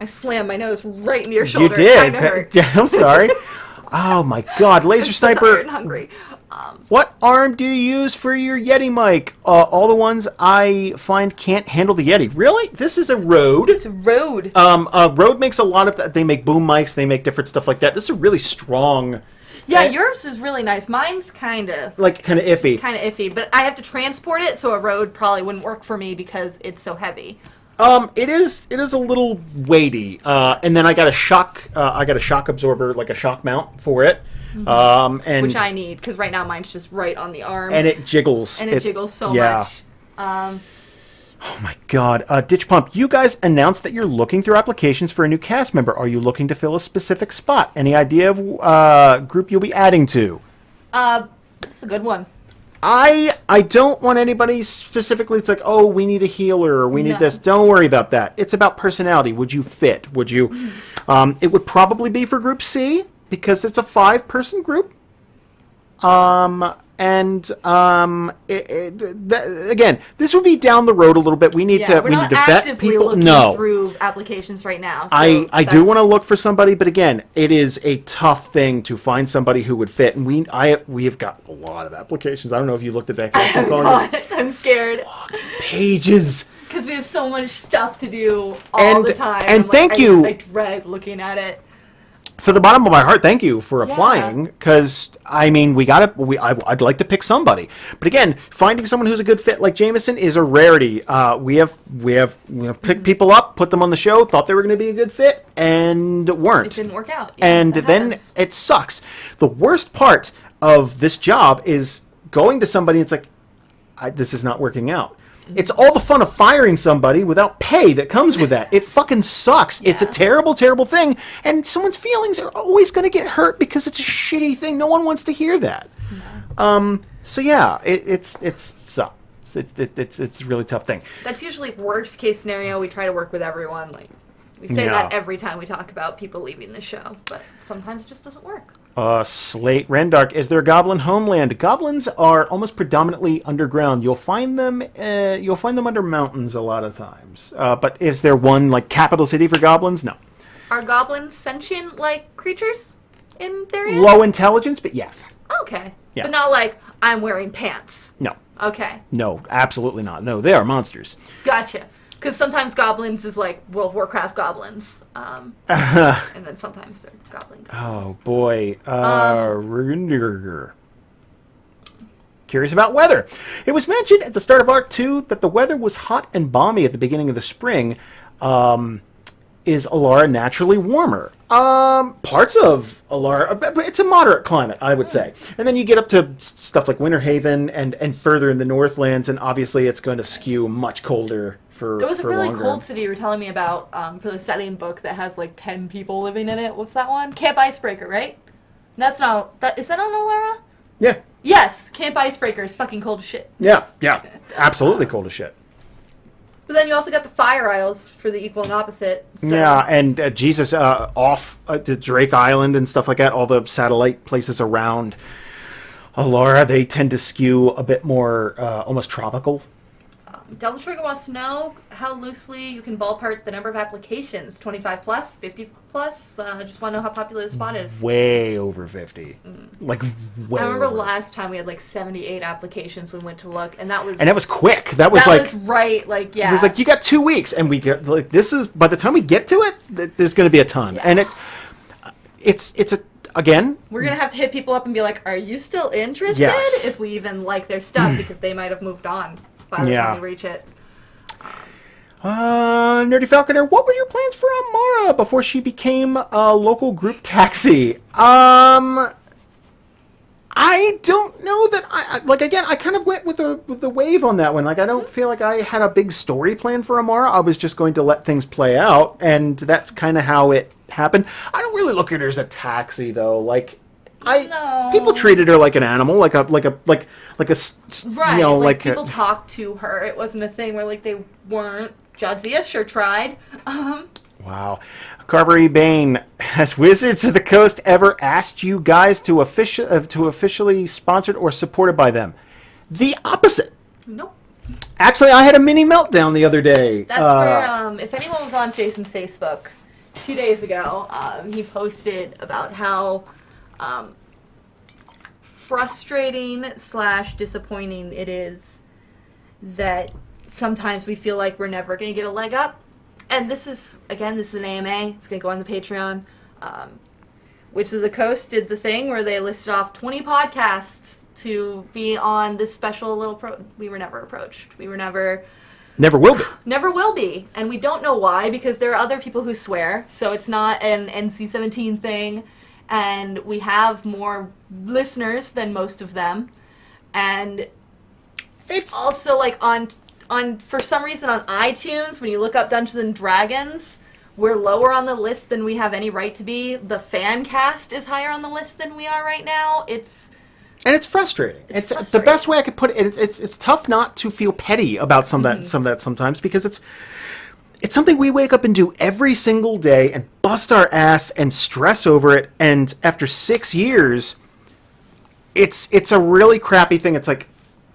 I slammed my nose right into your shoulder. You did. It hurt. Yeah, I'm sorry. Oh my God, Laser I'm Sniper. so tired and hungry. What arm do you use for your Yeti mic? All the ones I find can't handle the Yeti. Really? This is a Rode. It's a Rode. Rode makes a lot of that. They make boom mics. They make different stuff like that. This is a really strong. Yeah, yours is really nice. Mine's kind of iffy. Kind of iffy, but I have to transport it, so a Rode probably wouldn't work for me because it's so heavy. It is a little weighty. And then I got a shock absorber, like a shock mount for it. And which I need because right now mine's just right on the arm, and it jiggles. And it jiggles so much. Oh my God, Ditch Pump! You guys announced that you're looking through applications for a new cast member. Are you looking to fill a specific spot? Any idea of group you'll be adding to? This is a good one. I don't want anybody specifically. It's like, oh, we need a healer, or we need this. Don't worry about that. It's about personality. Would you fit? Would you? It would probably be for Group C because it's a 5-person group. Again, this would be down the road a little bit. We need to vet people. No, through applications right now. So I do want to look for somebody, but again, it is a tough thing to find somebody who would fit. And we have got a lot of applications. I don't know if you looked at that. I'm scared. Pages. Because we have so much stuff to do all the time. And thank you. I dread looking at it. For the bottom of my heart, thank you for applying, because I mean, I'd like to pick somebody, but again, finding someone who's a good fit like Jameson is a rarity. We have picked people up, put them on the show, thought they were going to be a good fit, and weren't. It didn't work out. Yeah, and then it sucks. The worst part of this job is going to somebody. It's like, this is not working out. It's all the fun of firing somebody without pay that comes with that. It fucking sucks. Yeah. It's a terrible, terrible thing. And someone's feelings are always going to get hurt because it's a shitty thing. No one wants to hear that. No. So yeah, it sucks. It's a really tough thing. That's usually worst case scenario. We try to work with everyone. Like we say that every time we talk about people leaving the show, but sometimes it just doesn't work. Slate Rendark, is there a goblin homeland? Goblins are almost predominantly underground. You'll find them under mountains a lot of times. But is there one like capital city for goblins? No. Are goblins sentient like creatures in Theria? Low intelligence, but yes. Okay. Yeah. But not like, I'm wearing pants. No. Okay. No, absolutely not. No, they are monsters. Gotcha. Because sometimes goblins is like World of Warcraft goblins. And then sometimes they're goblin goblins. Oh, boy. Curious about weather. It was mentioned at the start of Arc 2 that the weather was hot and balmy at the beginning of the spring. Is Alara naturally warmer? Parts of Alara, but it's a moderate climate, I would say. And then you get up to stuff like Winter Haven and further in the Northlands, and obviously it's going to skew much colder for There was a really longer. cold city you were telling me about for the setting book that has like 10 people living in it. What's that one? Camp Icebreaker, right? That's not... Is that on Alara? Yeah. Yes! Camp Icebreaker is fucking cold as shit. Yeah. Absolutely cold as shit. But then you also got the Fire Isles for the equal and opposite. So. Yeah, and Jesus, off to Drake Island and stuff like that, all the satellite places around Alara, they tend to skew a bit more almost tropical. Devil Trigger wants to know how loosely you can ballpark the number of applications. 25 plus? 50 plus? Just want to know how popular the spot is. Way over 50. Like, way I remember over. last time we had like 78 applications when we went to look, and that was... And that was quick. That was right, like, yeah. It was like, you got 2 weeks, and we get, like, this is, by the time we get to it, there's going to be a ton. Yeah. And it's a, again... We're going to have to hit people up and be like, are you still interested? Yes. If we even like their stuff, because they might have moved on by the time we reach it. Nerdy Falconer, what were your plans for Amara before she became a local group taxi? I don't know that I kind of went with the wave on that one. Like, I don't feel like I had a big story plan for Amara. I was just going to let things play out, and that's kind of how it happened. I don't really look at her as a taxi, though. Like, people treated her like an animal, like a right, you know, like people talked to her. It wasn't a thing where like they weren't. Jadzia sure tried. Wow. Carvery Bane, has Wizards of the Coast ever asked you guys to officially sponsored or supported by them? The opposite. Nope. Actually, I had a mini meltdown the other day. That's where, if anyone was on Jason's Facebook 2 days ago, he posted about how frustrating / disappointing it is that sometimes we feel like we're never going to get a leg up. And this is an AMA. It's going to go on the Patreon. Wizards of the Coast did the thing where they listed off 20 podcasts to be on this special little we were never approached. We were never will be. Never will be. And we don't know why, because there are other people who swear. So it's not an NC-17 thing. And we have more listeners than most of them. And it's also like on for some reason on iTunes, when you look up Dungeons and Dragons, we're lower on the list than we have any right to be. The fan cast is higher on the list than we are right now. It's frustrating. It's the best way I could put it. It's tough not to feel petty about some of that sometimes, because it's something we wake up and do every single day and bust our ass and stress over it. And after 6 years, it's a really crappy thing. It's like,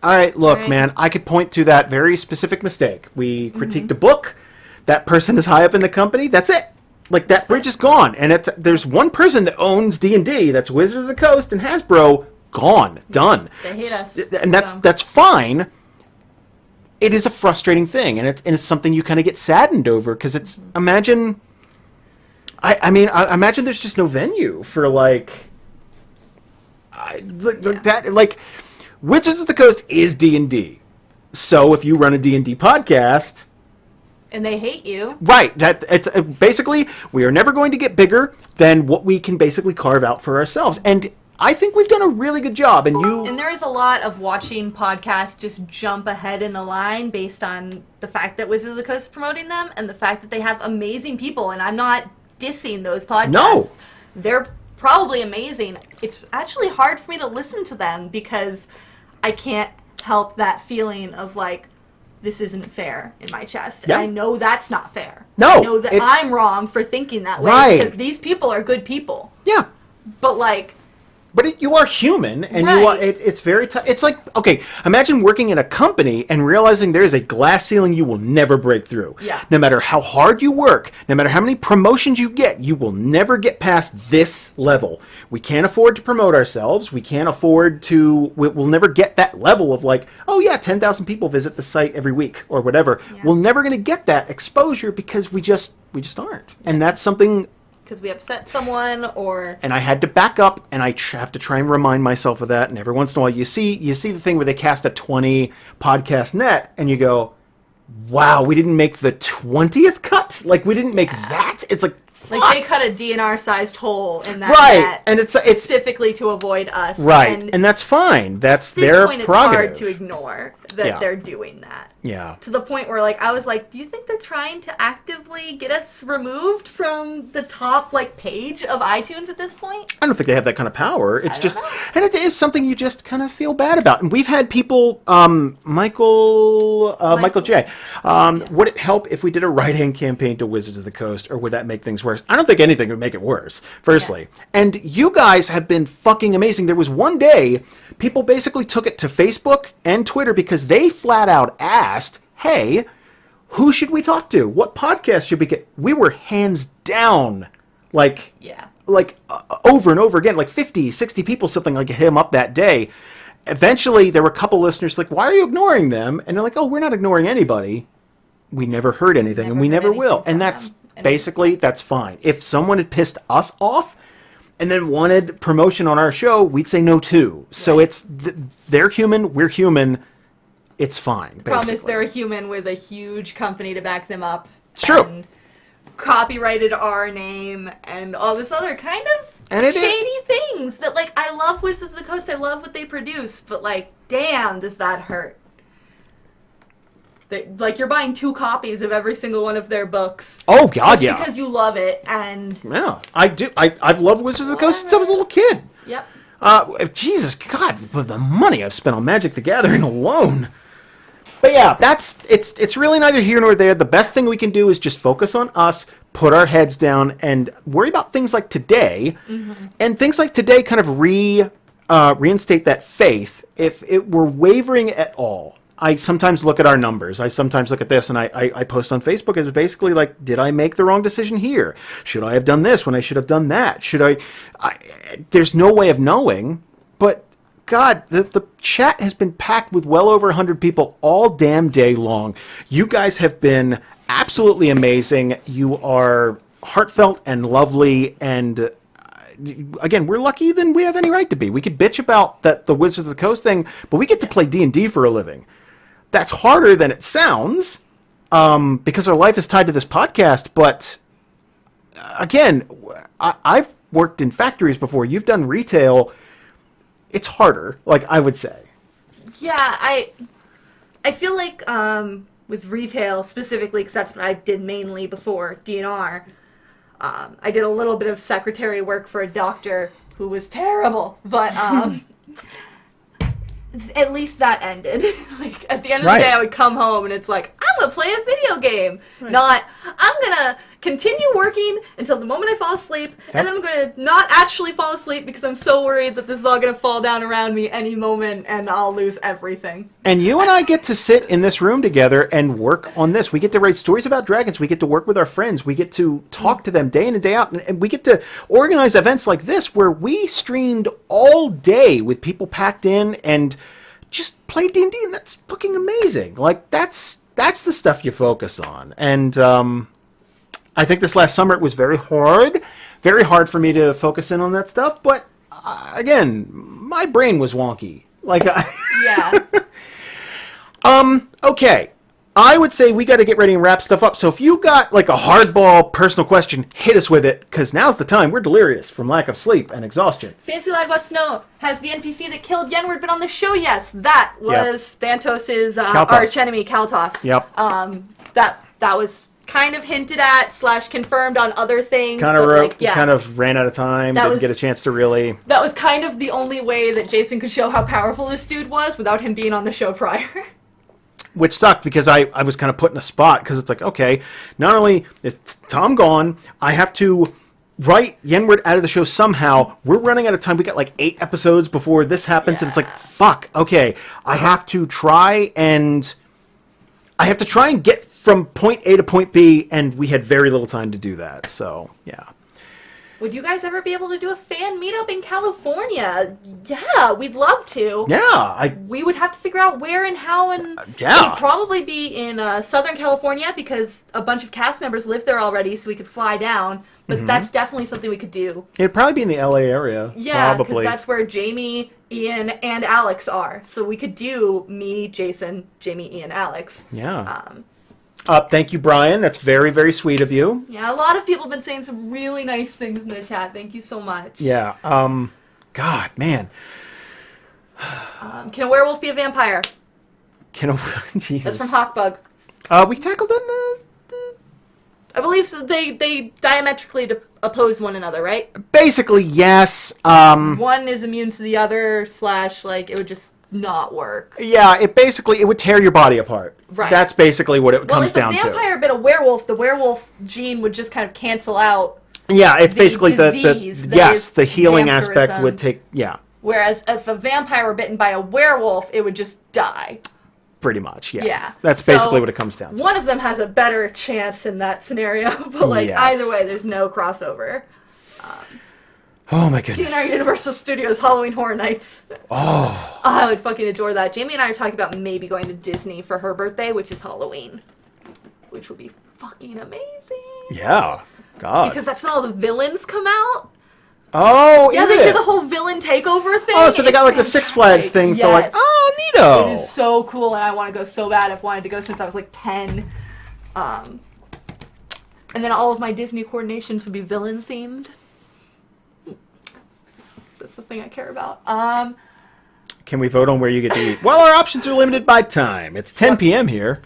all right, look, man, I could point to that very specific mistake. We critiqued a book. That person is high up in the company. That's it. Like, that bridge is gone. And there's one person that owns D&D. That's Wizards of the Coast and Hasbro. Gone. Done. They hate us. And that's fine. It is a frustrating thing. And it's something you kind of get saddened over. Because it's, imagine... I mean, I imagine there's just no venue for, like... Wizards of the Coast is D&D. So if you run a D&D podcast... And they hate you. Right. It's basically, we are never going to get bigger than what we can basically carve out for ourselves. And I think we've done a really good job. And there is a lot of watching podcasts just jump ahead in the line based on the fact that Wizards of the Coast is promoting them and the fact that they have amazing people. And I'm not dissing those podcasts. No. They're probably amazing. It's actually hard for me to listen to them because I can't help that feeling of like, this isn't fair in my chest. Yeah. And I know that's not fair. No. I know that I'm wrong for thinking that way. Right. Because these people are good people. Yeah. But like, But you are human, and Right. you are. It's very tough. It's like, okay, imagine working in a company and realizing there is a glass ceiling you will never break through. Yeah. No matter how hard you work, no matter how many promotions you get, you will never get past this level. We can't afford to promote ourselves. We can't afford to. We'll never get that level of like, oh yeah, 10,000 people visit the site every week or whatever. Yeah. We're never going to get that exposure because we just aren't, and that's something. Because we upset someone, or And I had to back up, and I have to try and remind myself of that. And every once in a while, you see the thing where they cast a 20 podcast net, and you go, "Wow, we didn't make the 20th cut. Like we didn't make that." It's like, like they cut a DNR-sized hole in that right, net and it's specifically to avoid us. right, and that's fine. That's At this their point, it's prerogative. hard to ignore that Yeah. they're doing that. Yeah. To the point where, like, I was like, do you think they're trying to actively get us removed from the top, like, page of iTunes at this point? I don't think they have that kind of power. It's I don't just, know. and it is something you just kind of feel bad about. And we've had people, Michael J. Would it help if we did a write-in campaign to Wizards of the Coast, or would that make things worse? I don't think anything would make it worse, firstly. And you guys have been fucking amazing. There was one day, people basically took it to Facebook and Twitter because they flat out asked, hey, who should we talk to? What podcast should we get? We were hands down, like over and over again, like 50, 60 people, something like, hit him up that day. Eventually, there were a couple listeners like, why are you ignoring them? And they're like, oh, we're not ignoring anybody. We never heard anything, and we heard never anything will. from And that's them. And basically, that's fine. If someone had pissed us off and then wanted promotion on our show, we'd say no too. So Right. it's, they're human, we're human. It's fine, Promise basically. they're a human with a huge company to back them up. It's true. And copyrighted our name and all this other kind of And it is- shady things that, like, I love Wizards of the Coast, I love what they produce, but, like, damn, does that hurt. That, like, you're buying 2 copies of every single one of their books. Oh, God, just yeah. because you love it, and... Yeah, I do. I've loved Wizards of the Coast since I was a little kid. Yep. Jesus, God, the money I've spent on Magic the Gathering alone. But yeah, it's really neither here nor there. The best thing we can do is just focus on us, put our heads down, and worry about things like today. Mm-hmm. And things like today kind of reinstate that faith. If it were wavering at all, I sometimes look at our numbers. I sometimes look at this, and I post on Facebook. It's basically like, did I make the wrong decision here? Should I have done this when I should have done that? There's no way of knowing, but God, the chat has been packed with well over 100 people all damn day long. You guys have been absolutely amazing. You are heartfelt and lovely, and again, we're lucky than we have any right to be. We could bitch about the Wizards of the Coast thing, but we get to play D&D for a living. That's harder than it sounds, because our life is tied to this podcast, but again, I've worked in factories before. You've done retail. It's harder, like I would say. Yeah, I feel like with retail specifically, because that's what I did mainly before DNR, I did a little bit of secretary work for a doctor who was terrible, but at least that ended. Like, at the end of the day, I would come home and it's like, I'm gonna play a video game, not I'm gonna continue working until the moment I fall asleep, and then I'm gonna not actually fall asleep because I'm so worried that this is all gonna fall down around me any moment and I'll lose everything. And you and I get to sit in this room together and work on this. We get to write stories about dragons. We get to work with our friends. We get to talk to them day in and day out. And we get to organize events like this where we streamed all day with people packed in and just play D&D, and that's fucking amazing. Like, that's the stuff you focus on. And I think this last summer it was very hard for me to focus in on that stuff. But again, my brain was wonky. Like, Yeah. Okay, I would say we got to get ready and wrap stuff up. So if you got like a hardball personal question, hit us with it, because now's the time. We're delirious from lack of sleep and exhaustion. Fancy Lad wants to know, has the NPC that killed Yenward been on the show? Yes, that was Thantos's arch enemy, Kaltos. Yep. That was kind of hinted at / confirmed on other things. Kind of but kind of ran out of time. Didn't get a chance to really. That was kind of the only way that Jason could show how powerful this dude was without him being on the show prior. Which sucked because I was kind of put in a spot because it's like, okay, not only is Tom gone, I have to write Yenward out of the show somehow. We're running out of time. We got like 8 episodes before this happens, and it's like, fuck. Okay, I have to try and get from point A to point B, and we had very little time to do that. So yeah. Would you guys ever be able to do a fan meetup in California? Yeah, we'd love to. Yeah, we would have to figure out where and how, and yeah. It'd probably be in Southern California because a bunch of cast members live there already, so we could fly down. But that's definitely something we could do. It'd probably be in the LA area. Yeah, because probably. that's where Jamie, Ian, and Alex are. So we could do me, Jason, Jamie, Ian, Alex. Yeah. Thank you, Brian. That's very, very sweet of you. Yeah, a lot of people have been saying some really nice things in the chat. Thank you so much. Yeah. God, man. Can a werewolf be a vampire? Jesus. That's from Hawkbug. We tackled that. I believe so. They diametrically oppose one another, right? Basically, yes. One is immune to the other, / like, it would just not work. Yeah, it would tear your body apart. Right. That's basically what it comes down to. Well, if a vampire bit a werewolf, the werewolf gene would just kind of cancel out. Yeah, it's basically the healing vampirism. aspect would take, yeah. Whereas if a vampire were bitten by a werewolf, it would just die. Pretty much, yeah. Yeah. That's basically what it comes down to. One of them has a better chance in that scenario, but either way, there's no crossover. Oh my goodness. DNR Universal Studios Halloween Horror Nights. Oh. I would fucking adore that. Jamie and I are talking about maybe going to Disney for her birthday, which is Halloween. Which would be fucking amazing. Yeah. God. Because that's when all the villains come out. Oh, yeah, is they it? do the whole villain takeover thing. Oh, so they got like the Six Flags thing for like, oh, neato. It is so cool, and I want to go so bad. I've wanted to go since I was like 10. And then all of my Disney coordinations would be villain themed. That's the thing I care about. Can we vote on where you get to eat? Well, our options are limited by time. It's 10 p.m. here.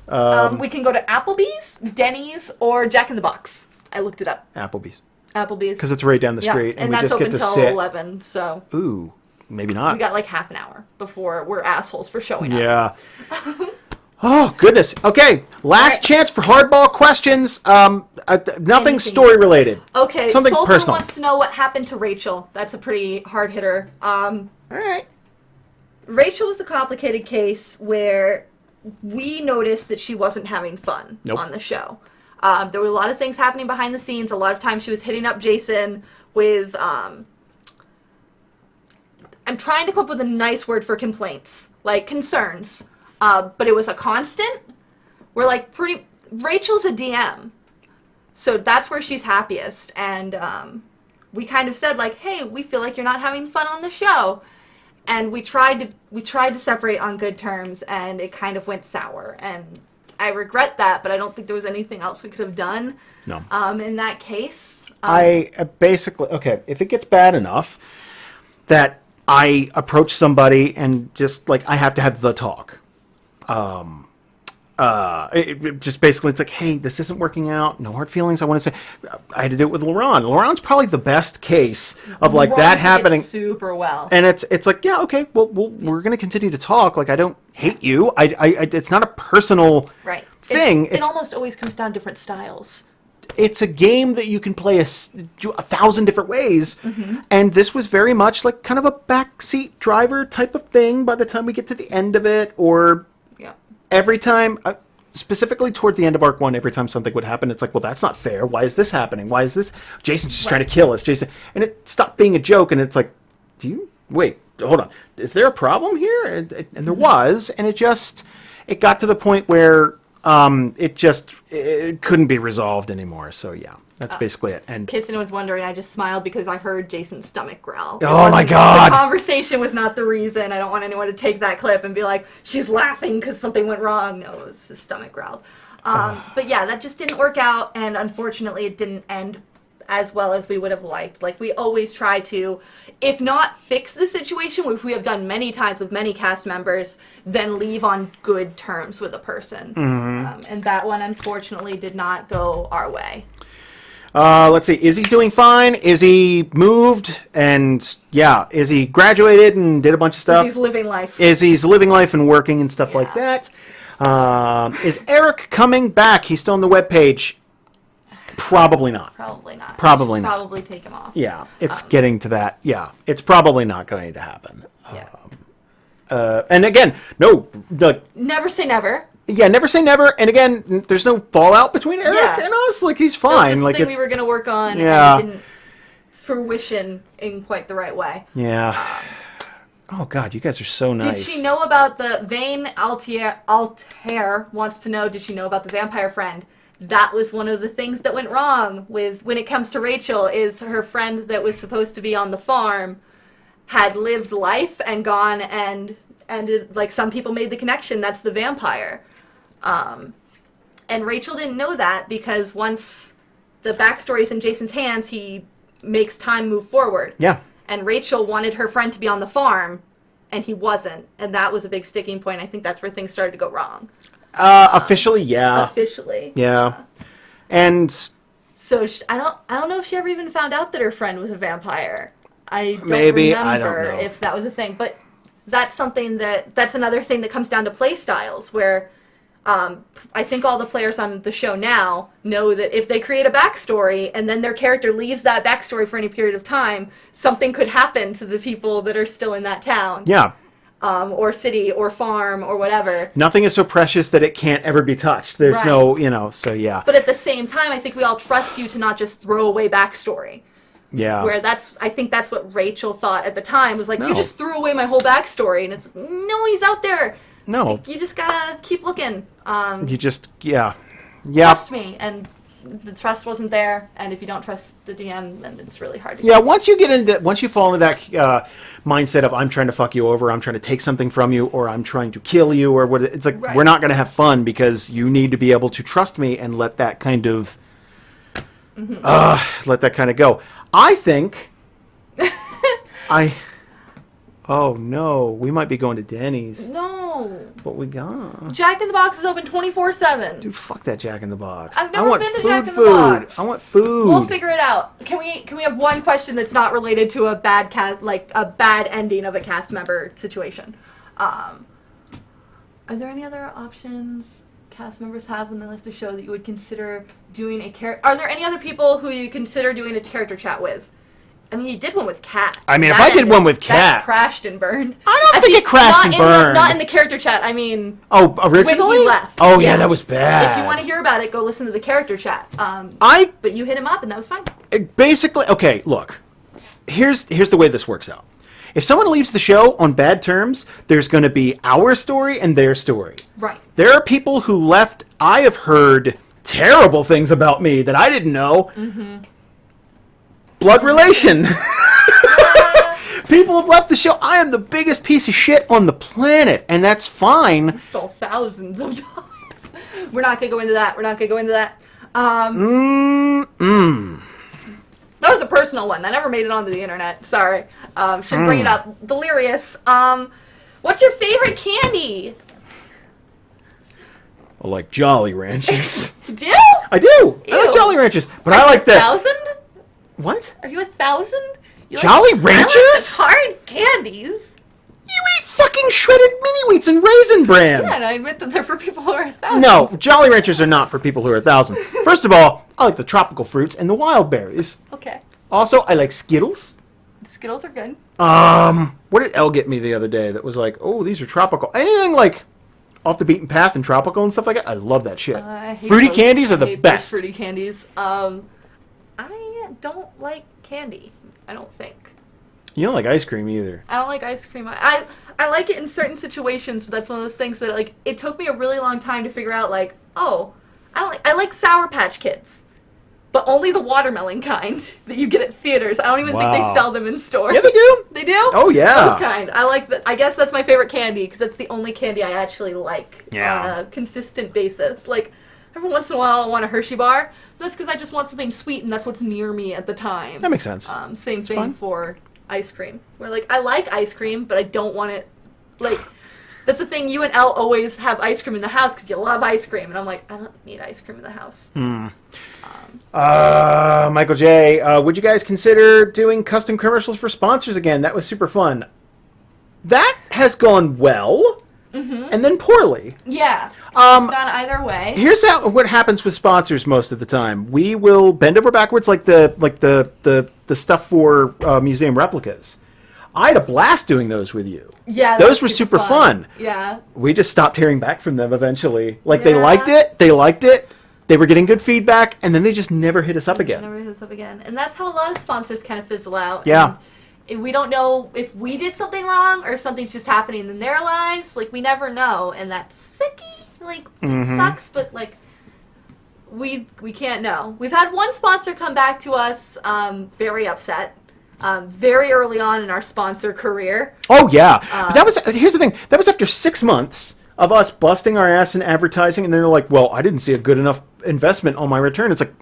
We can go to Applebee's, Denny's, or Jack in the Box. I looked it up. Applebee's. Because it's right down the street, and we that's just open get to till sit. 11. So ooh, maybe not. We got like half an hour before we're assholes for showing up. Yeah. Oh goodness. Okay, last chance for hardball questions. Nothing story related. Okay. Something Sulfur personal. wants to know what happened to Rachel. That's a pretty hard hitter. All right. Rachel was a complicated case where we noticed that she wasn't having fun on the show. There were a lot of things happening behind the scenes. A lot of times she was hitting up Jason with, I'm trying to come up with a nice word for complaints, like concerns. But it was a constant. We're like Rachel's a DM. So that's where she's happiest. And we kind of said like, hey, we feel like you're not having fun on the show. And we tried to separate on good terms, and it kind of went sour. And I regret that, but I don't think there was anything else we could have done. No. In that case. I basically, if it gets bad enough that I approach somebody and just like I have to have the talk. It just basically it's like, hey, this isn't working out. No hard feelings. I want to say, I had to do it with Laurent. Laurent's probably the best case of like that happening super well. And it's like, yeah, okay, well, we're going to continue to talk. Like I don't hate you. I it's not a personal thing. It almost always comes down to different styles. It's a game that you can play a 1,000 different ways, and this was very much like kind of a backseat driver type of thing by the time we get to the end of it, or every time, specifically towards the end of Arc 1, every time something would happen, it's like, well, that's not fair. Why is this happening? Why is this? Jason's just trying to kill us. Jason, and it stopped being a joke, and it's like, wait, hold on. Is there a problem here? And there was, and it got to the point where it couldn't be resolved anymore. So yeah, that's basically it. And Kirsten was wondering. I just smiled because I heard Jason's stomach growl. Oh my god! The conversation was not the reason. I don't want anyone to take that clip and be like, she's laughing because something went wrong. No, it was his stomach growled. But yeah, that just didn't work out, and unfortunately, it didn't end as well as we would have liked. Like we always try to, if not fix the situation, which we have done many times with many cast members, then leave on good terms with a person. And that one, unfortunately, did not go our way. Let's see. Izzy's doing fine. Izzy moved, and Izzy graduated and did a bunch of stuff. Izzy's living life. Izzy's living life and working and stuff like that. Is Eric coming back? He's still on the webpage. Probably not. Probably not. Probably not. Probably take him off. Yeah, it's getting to that. Yeah, it's probably not going to happen. Yeah. And again, no, like, Never say never. yeah, never say never. And again, there's no fallout between Eric Yeah. and us. Like, he's That was fine. just Like, the thing it's we were going to work on, Yeah. and it didn't fruition in quite the right way. yeah. Oh God, you guys are so nice. Did she know about the Vane Altair wants to know, did she know about the vampire friend? That was one of the things that went wrong with when it comes to Rachel, is her friend that was supposed to be on the farm had lived life and gone and ended, like, some people made the connection, that's the vampire. And Rachel didn't know that, because once the backstory's in Jason's hands, he makes time move forward. Yeah. And Rachel wanted her friend to be on the farm, and he wasn't. And that was a big sticking point. I think that's where things started to go wrong. Officially, yeah. Officially. Yeah. And So I don't know if she ever even found out that her friend was a vampire. I don't Maybe, remember I don't know. if that was a thing. But that's something that's another thing that comes down to play styles, where I think all the players on the show now know that if they create a backstory and then their character leaves that backstory for any period of time, something could happen to the people that are still in that town. yeah, Or city or farm or whatever. nothing is so precious that it can't ever be touched. There's Right. no, so yeah. But at the same time, I think we all trust you to not just throw away backstory. Yeah. Where I think that's what Rachel thought at the time, was like, No. you just threw away my whole backstory. And it's like, no, he's out there. No. You just gotta keep looking. You just, yeah. Yeah. Trust me. And the trust wasn't there. And if you don't trust the DM, then it's really hard to Yeah, once you fall into that mindset of I'm trying to fuck you over, I'm trying to take something from you, or I'm trying to kill you, or what, it's like, Right. we're not going to have fun, because you need to be able to trust me and let that kind of, let that kind of go. I think, oh no, we might be going to Denny's. No. What we got? Jack in the Box is open 24/7. Dude, fuck that Jack in the Box. I've never I want been to food, Jack in the food. Box. I want food. We'll figure it out. Can we have one question that's not related to a bad a bad ending of a cast member situation? Are there any other options cast members have when they left the show that you would consider doing a character? Are there any other people who you consider doing a character chat with? I mean, you did one with Kat. I mean, if That I did ended- one with that Kat- crashed and burned. I don't think it crashed and burned. Not in the character chat. I mean, Oh, originally? when he left. Oh, yeah, that was bad. If you want to hear about it, go listen to the character chat. I But you hit him up, and that was fine. basically, okay, look. Here's the way this works out. If someone leaves the show on bad terms, there's going to be our story and their story. Right. There are people who left. I have heard terrible things about me that I didn't know. Mm-hmm. Blood relation. People have left the show. I am the biggest piece of shit on the planet, and that's fine. Stole thousands of dollars. We're not gonna go into that. That was a personal one. That never made it onto the internet. Sorry. Should bring it up. Delirious. What's your favorite candy? Well, like Jolly Ranchers. Do you? I do. I like Ew. Jolly Ranchers, but I like that. 1,000? What? Are you 1,000? You Jolly I like Ranchers? the hard candies. You eat fucking shredded mini wheats and raisin bran. Yeah, and I admit that they're for people who are 1,000. No, Jolly Ranchers are not for people who are 1,000. First of all, I like the tropical fruits and the wild berries. Okay. Also, I like Skittles. Skittles are good. What did Elle get me the other day that was like, oh, these are tropical? Anything like off the beaten path and tropical and stuff like that? I love that shit. I hate Fruity those- candies are I the hate best. those fruity candies. I don't like candy. I don't think. You don't like ice cream either. I don't like ice cream. I like it in certain situations, but that's one of those things that, like, it took me a really long time to figure out, like, oh, I like Sour Patch Kids, but only the watermelon kind that you get at theaters. I don't even think they Wow. sell them in stores. Yeah, they do. They do? Oh, yeah. Those kind. I like that. I guess that's my favorite candy, because that's the only candy I actually like Yeah. on a consistent basis. Like, every once in a while I want a Hershey bar. That's because I just want something sweet, and that's what's near me at the time. That makes sense. Same thing fine. for ice cream. Where, like, I like ice cream, but I don't want it, like, that's the thing. You and Elle always have ice cream in the house because you love ice cream. And I'm like, I don't need ice cream in the house. Michael J., would you guys consider doing custom commercials for sponsors again? That was super fun. That has gone well. and then poorly. Yeah. It's gone either way. Here's what happens with sponsors most of the time. We will bend over backwards like the stuff for museum replicas. I had a blast doing those with you. Yeah. Those were super fun. Yeah. We just stopped hearing back from them eventually. Like, Yeah. they liked it. They were getting good feedback, and then they just never hit us up again. Never hit us up again. And that's how a lot of sponsors kind of fizzle out. Yeah. And we don't know if we did something wrong or if something's just happening in their lives. Like, we never know. And that's sicky. Like, it sucks, but, like, we can't know. We've had one sponsor come back to us very upset. Very early on in our sponsor career. Oh, yeah. But here's the thing. That was after 6 months of us busting our ass in advertising, and they're like, well, I didn't see a good enough investment on my return. It's like,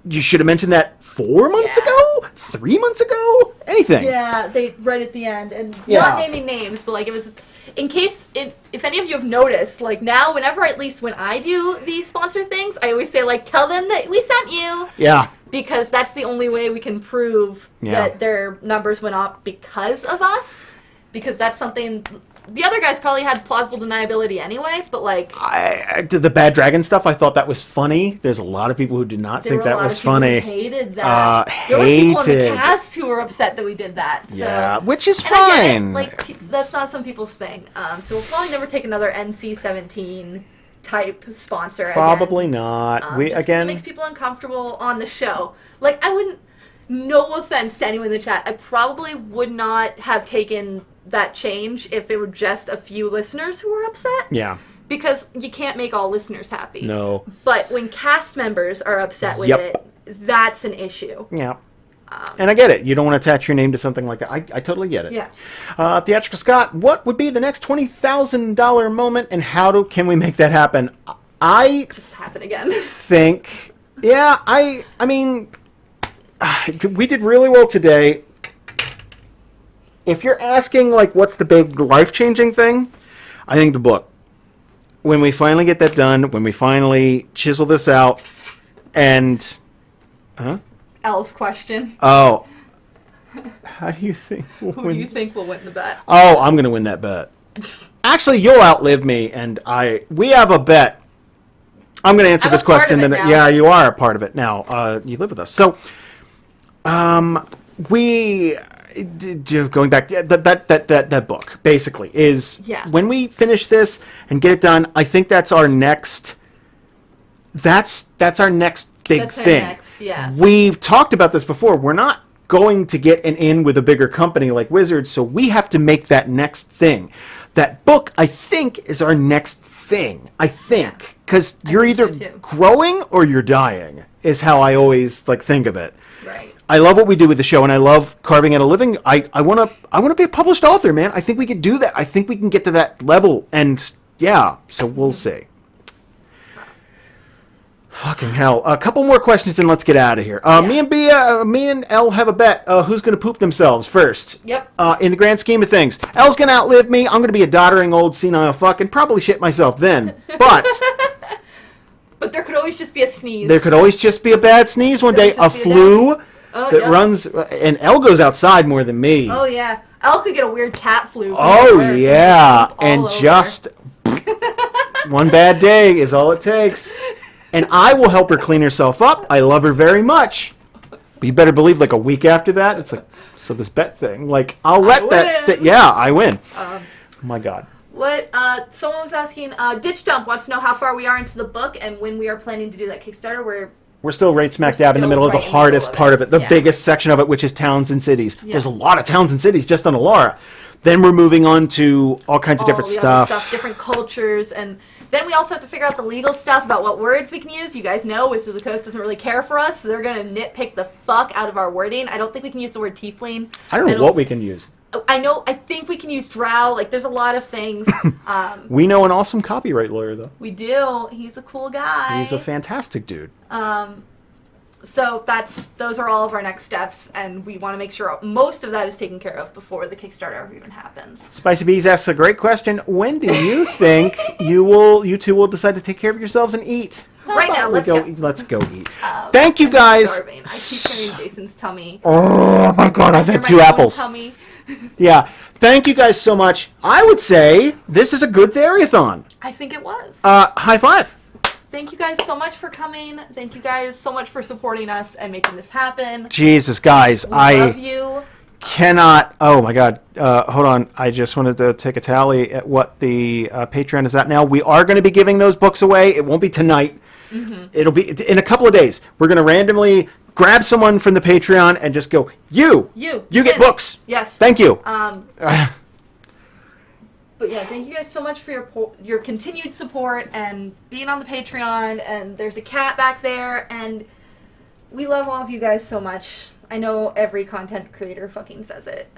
you should have mentioned that 4 months ago? 3 months ago? Anything. Yeah, they right at the end. And not naming names, but, like, it was... In case, if any of you have noticed, like, now, whenever, at least when I do these sponsor things, I always say, like, tell them that we sent you. Yeah. Because that's the only way we can prove that their numbers went up because of us. Because that's something... The other guys probably had plausible deniability anyway, but, like... I did the Bad Dragon stuff. I thought that was funny. There's a lot of people who did not think that was funny. Hated that. There were people in the cast who were upset that we did that. So. Yeah, which is And I get it. fine. Like, that's not some people's thing. So we'll probably never take another NC-17 type sponsor Probably again. not. Just 'cause it makes people uncomfortable on the show. Like, I wouldn't... No offense to anyone in the chat. I probably would not have taken that change if it were just a few listeners who were upset. Yeah. Because you can't make all listeners happy. No. But when cast members are upset with it, that's an issue. Yeah. And I get it. You don't want to attach your name to something like that. I totally get it. Yeah. Theatrical Scott, what would be the next $20,000 moment, and how can we make that happen? I Just happen again. think, I mean, we did really well today. If you're asking, like, what's the big life-changing thing, I think the book. When we finally get that done, when we finally chisel this out, and... L's question. Oh. How do you think we'll Who do you think will win the bet? Oh, I'm going to win that bet. Actually, you'll outlive me, and we have a bet. I'm going to answer this question. Yeah, you are a part of it now. You live with us. So, going back to that book basically is when we finish this and get it done, I think that's our next our next big thing. We've talked about this before. We're not going to get an in with a bigger company like Wizards, so we have to make that next thing. That book, I think, is our next thing. I think, because you're either growing or you're dying is how I always think of it. Right. I love what we do with the show, and I love carving out a living. I want to be a published author, man. I think we can do that. I think we can get to that level, and so we'll see. Fucking hell. A couple more questions, and let's get out of here. Me and Elle have a bet. Who's going to poop themselves first? Yep. In the grand scheme of things, Elle's going to outlive me. I'm going to be a doddering old senile fuck and probably shit myself then. But... But there could always just be a sneeze. There could always just be a bad sneeze one day. A flu that runs... And Elle goes outside more than me. Oh, yeah. Elle could get a weird cat flu. Oh, yeah. And just... one bad day is all it takes. And I will help her clean herself up. I love her very much. But you better believe, a week after that, it's so this bet thing. I'll let that stay. Yeah, I win. Oh, my God. What, someone was asking, Ditch Dump wants to know how far we are into the book and when we are planning to do that Kickstarter. We're still right smack dab in the middle of the hardest part of it, the biggest section of it, which is towns and cities. Yeah. There's a lot of towns and cities just on Alara. Then we're moving on to all kinds of different stuff. Different cultures, and then we also have to figure out the legal stuff about what words we can use. You guys know Wizards of the Coast doesn't really care for us, so they're going to nitpick the fuck out of our wording. I don't think we can use the word tiefling. I don't know what we can use. I think we can use drow. There's a lot of things. We know an awesome copyright lawyer, though. We do. He's a cool guy. He's a fantastic dude. So those are all of our next steps, and we want to make sure most of that is taken care of before the Kickstarter even happens. Spicy Bees asks a great question. When do you think you two will decide to take care of yourselves and eat? Right now, let's go. Let's go eat. Thank you, guys. I keep turning Jason's tummy. Oh my God, I've had 2 apples. Tummy. Yeah. thank you guys so much. I would say this is a good TheriaThon. I think it was. High five. Thank you guys so much for coming. Thank you guys so much for supporting us and making this happen. Jesus, guys, We love you. cannot. Oh my God. Hold on. I just wanted to take a tally at what the Patreon is at now. We are going to be giving those books away. It won't be tonight. Mm-hmm. It'll be in a couple of days. We're going to randomly grab someone from the Patreon and just go, you get books. Yes. Thank you. But yeah, thank you guys so much for your continued support and being on the Patreon. And there's a cat back there, and we love all of you guys so much. I know every content creator fucking says it,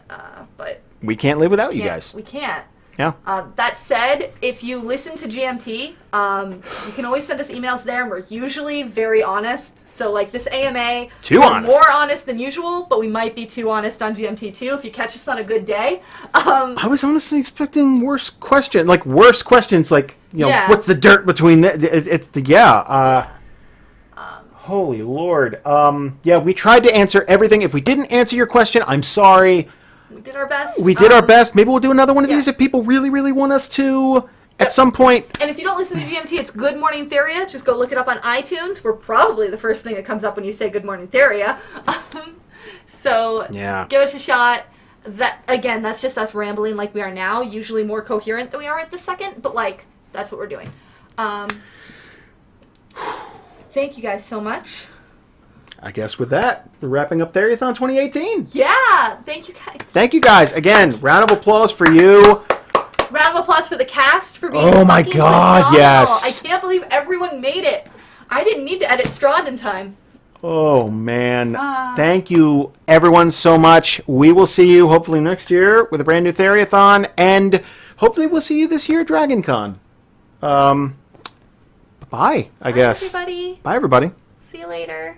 but we can't live without you guys. We can't. Yeah. That said, if you listen to GMT, you can always send us emails there, and we're usually very honest. So, like this AMA, Too honest. More honest than usual, but we might be too honest on GMT too if you catch us on a good day. I was honestly expecting worse questions, like Yeah. what's the dirt between holy Lord. Yeah, we tried to answer everything. If we didn't answer your question, I'm sorry. We did our best. We did our best. Maybe we'll do another one of these if people really, really want us to at some point. And if you don't listen to GMT, it's Good Morning Theria. Just go look it up on iTunes. We're probably the first thing that comes up when you say Good Morning Theria. So Yeah. give us a shot. That again, that's just us rambling like we are now. Usually more coherent than we are at the second, but like that's what we're doing. Thank you guys so much. I guess with that, we're wrapping up TheriaThon 2018. Yeah, thank you guys. Thank you guys. Again, round of applause for you. Round of applause for the cast for being Oh my fucking God, phenomenal. yes. I can't believe everyone made it. I didn't need to edit Strahd in time. Oh, man. Thank you, everyone, so much. We will see you hopefully next year with a brand new TheriaThon, and hopefully we'll see you this year at DragonCon. Bye, I guess. Bye, everybody. Bye, everybody. See you later.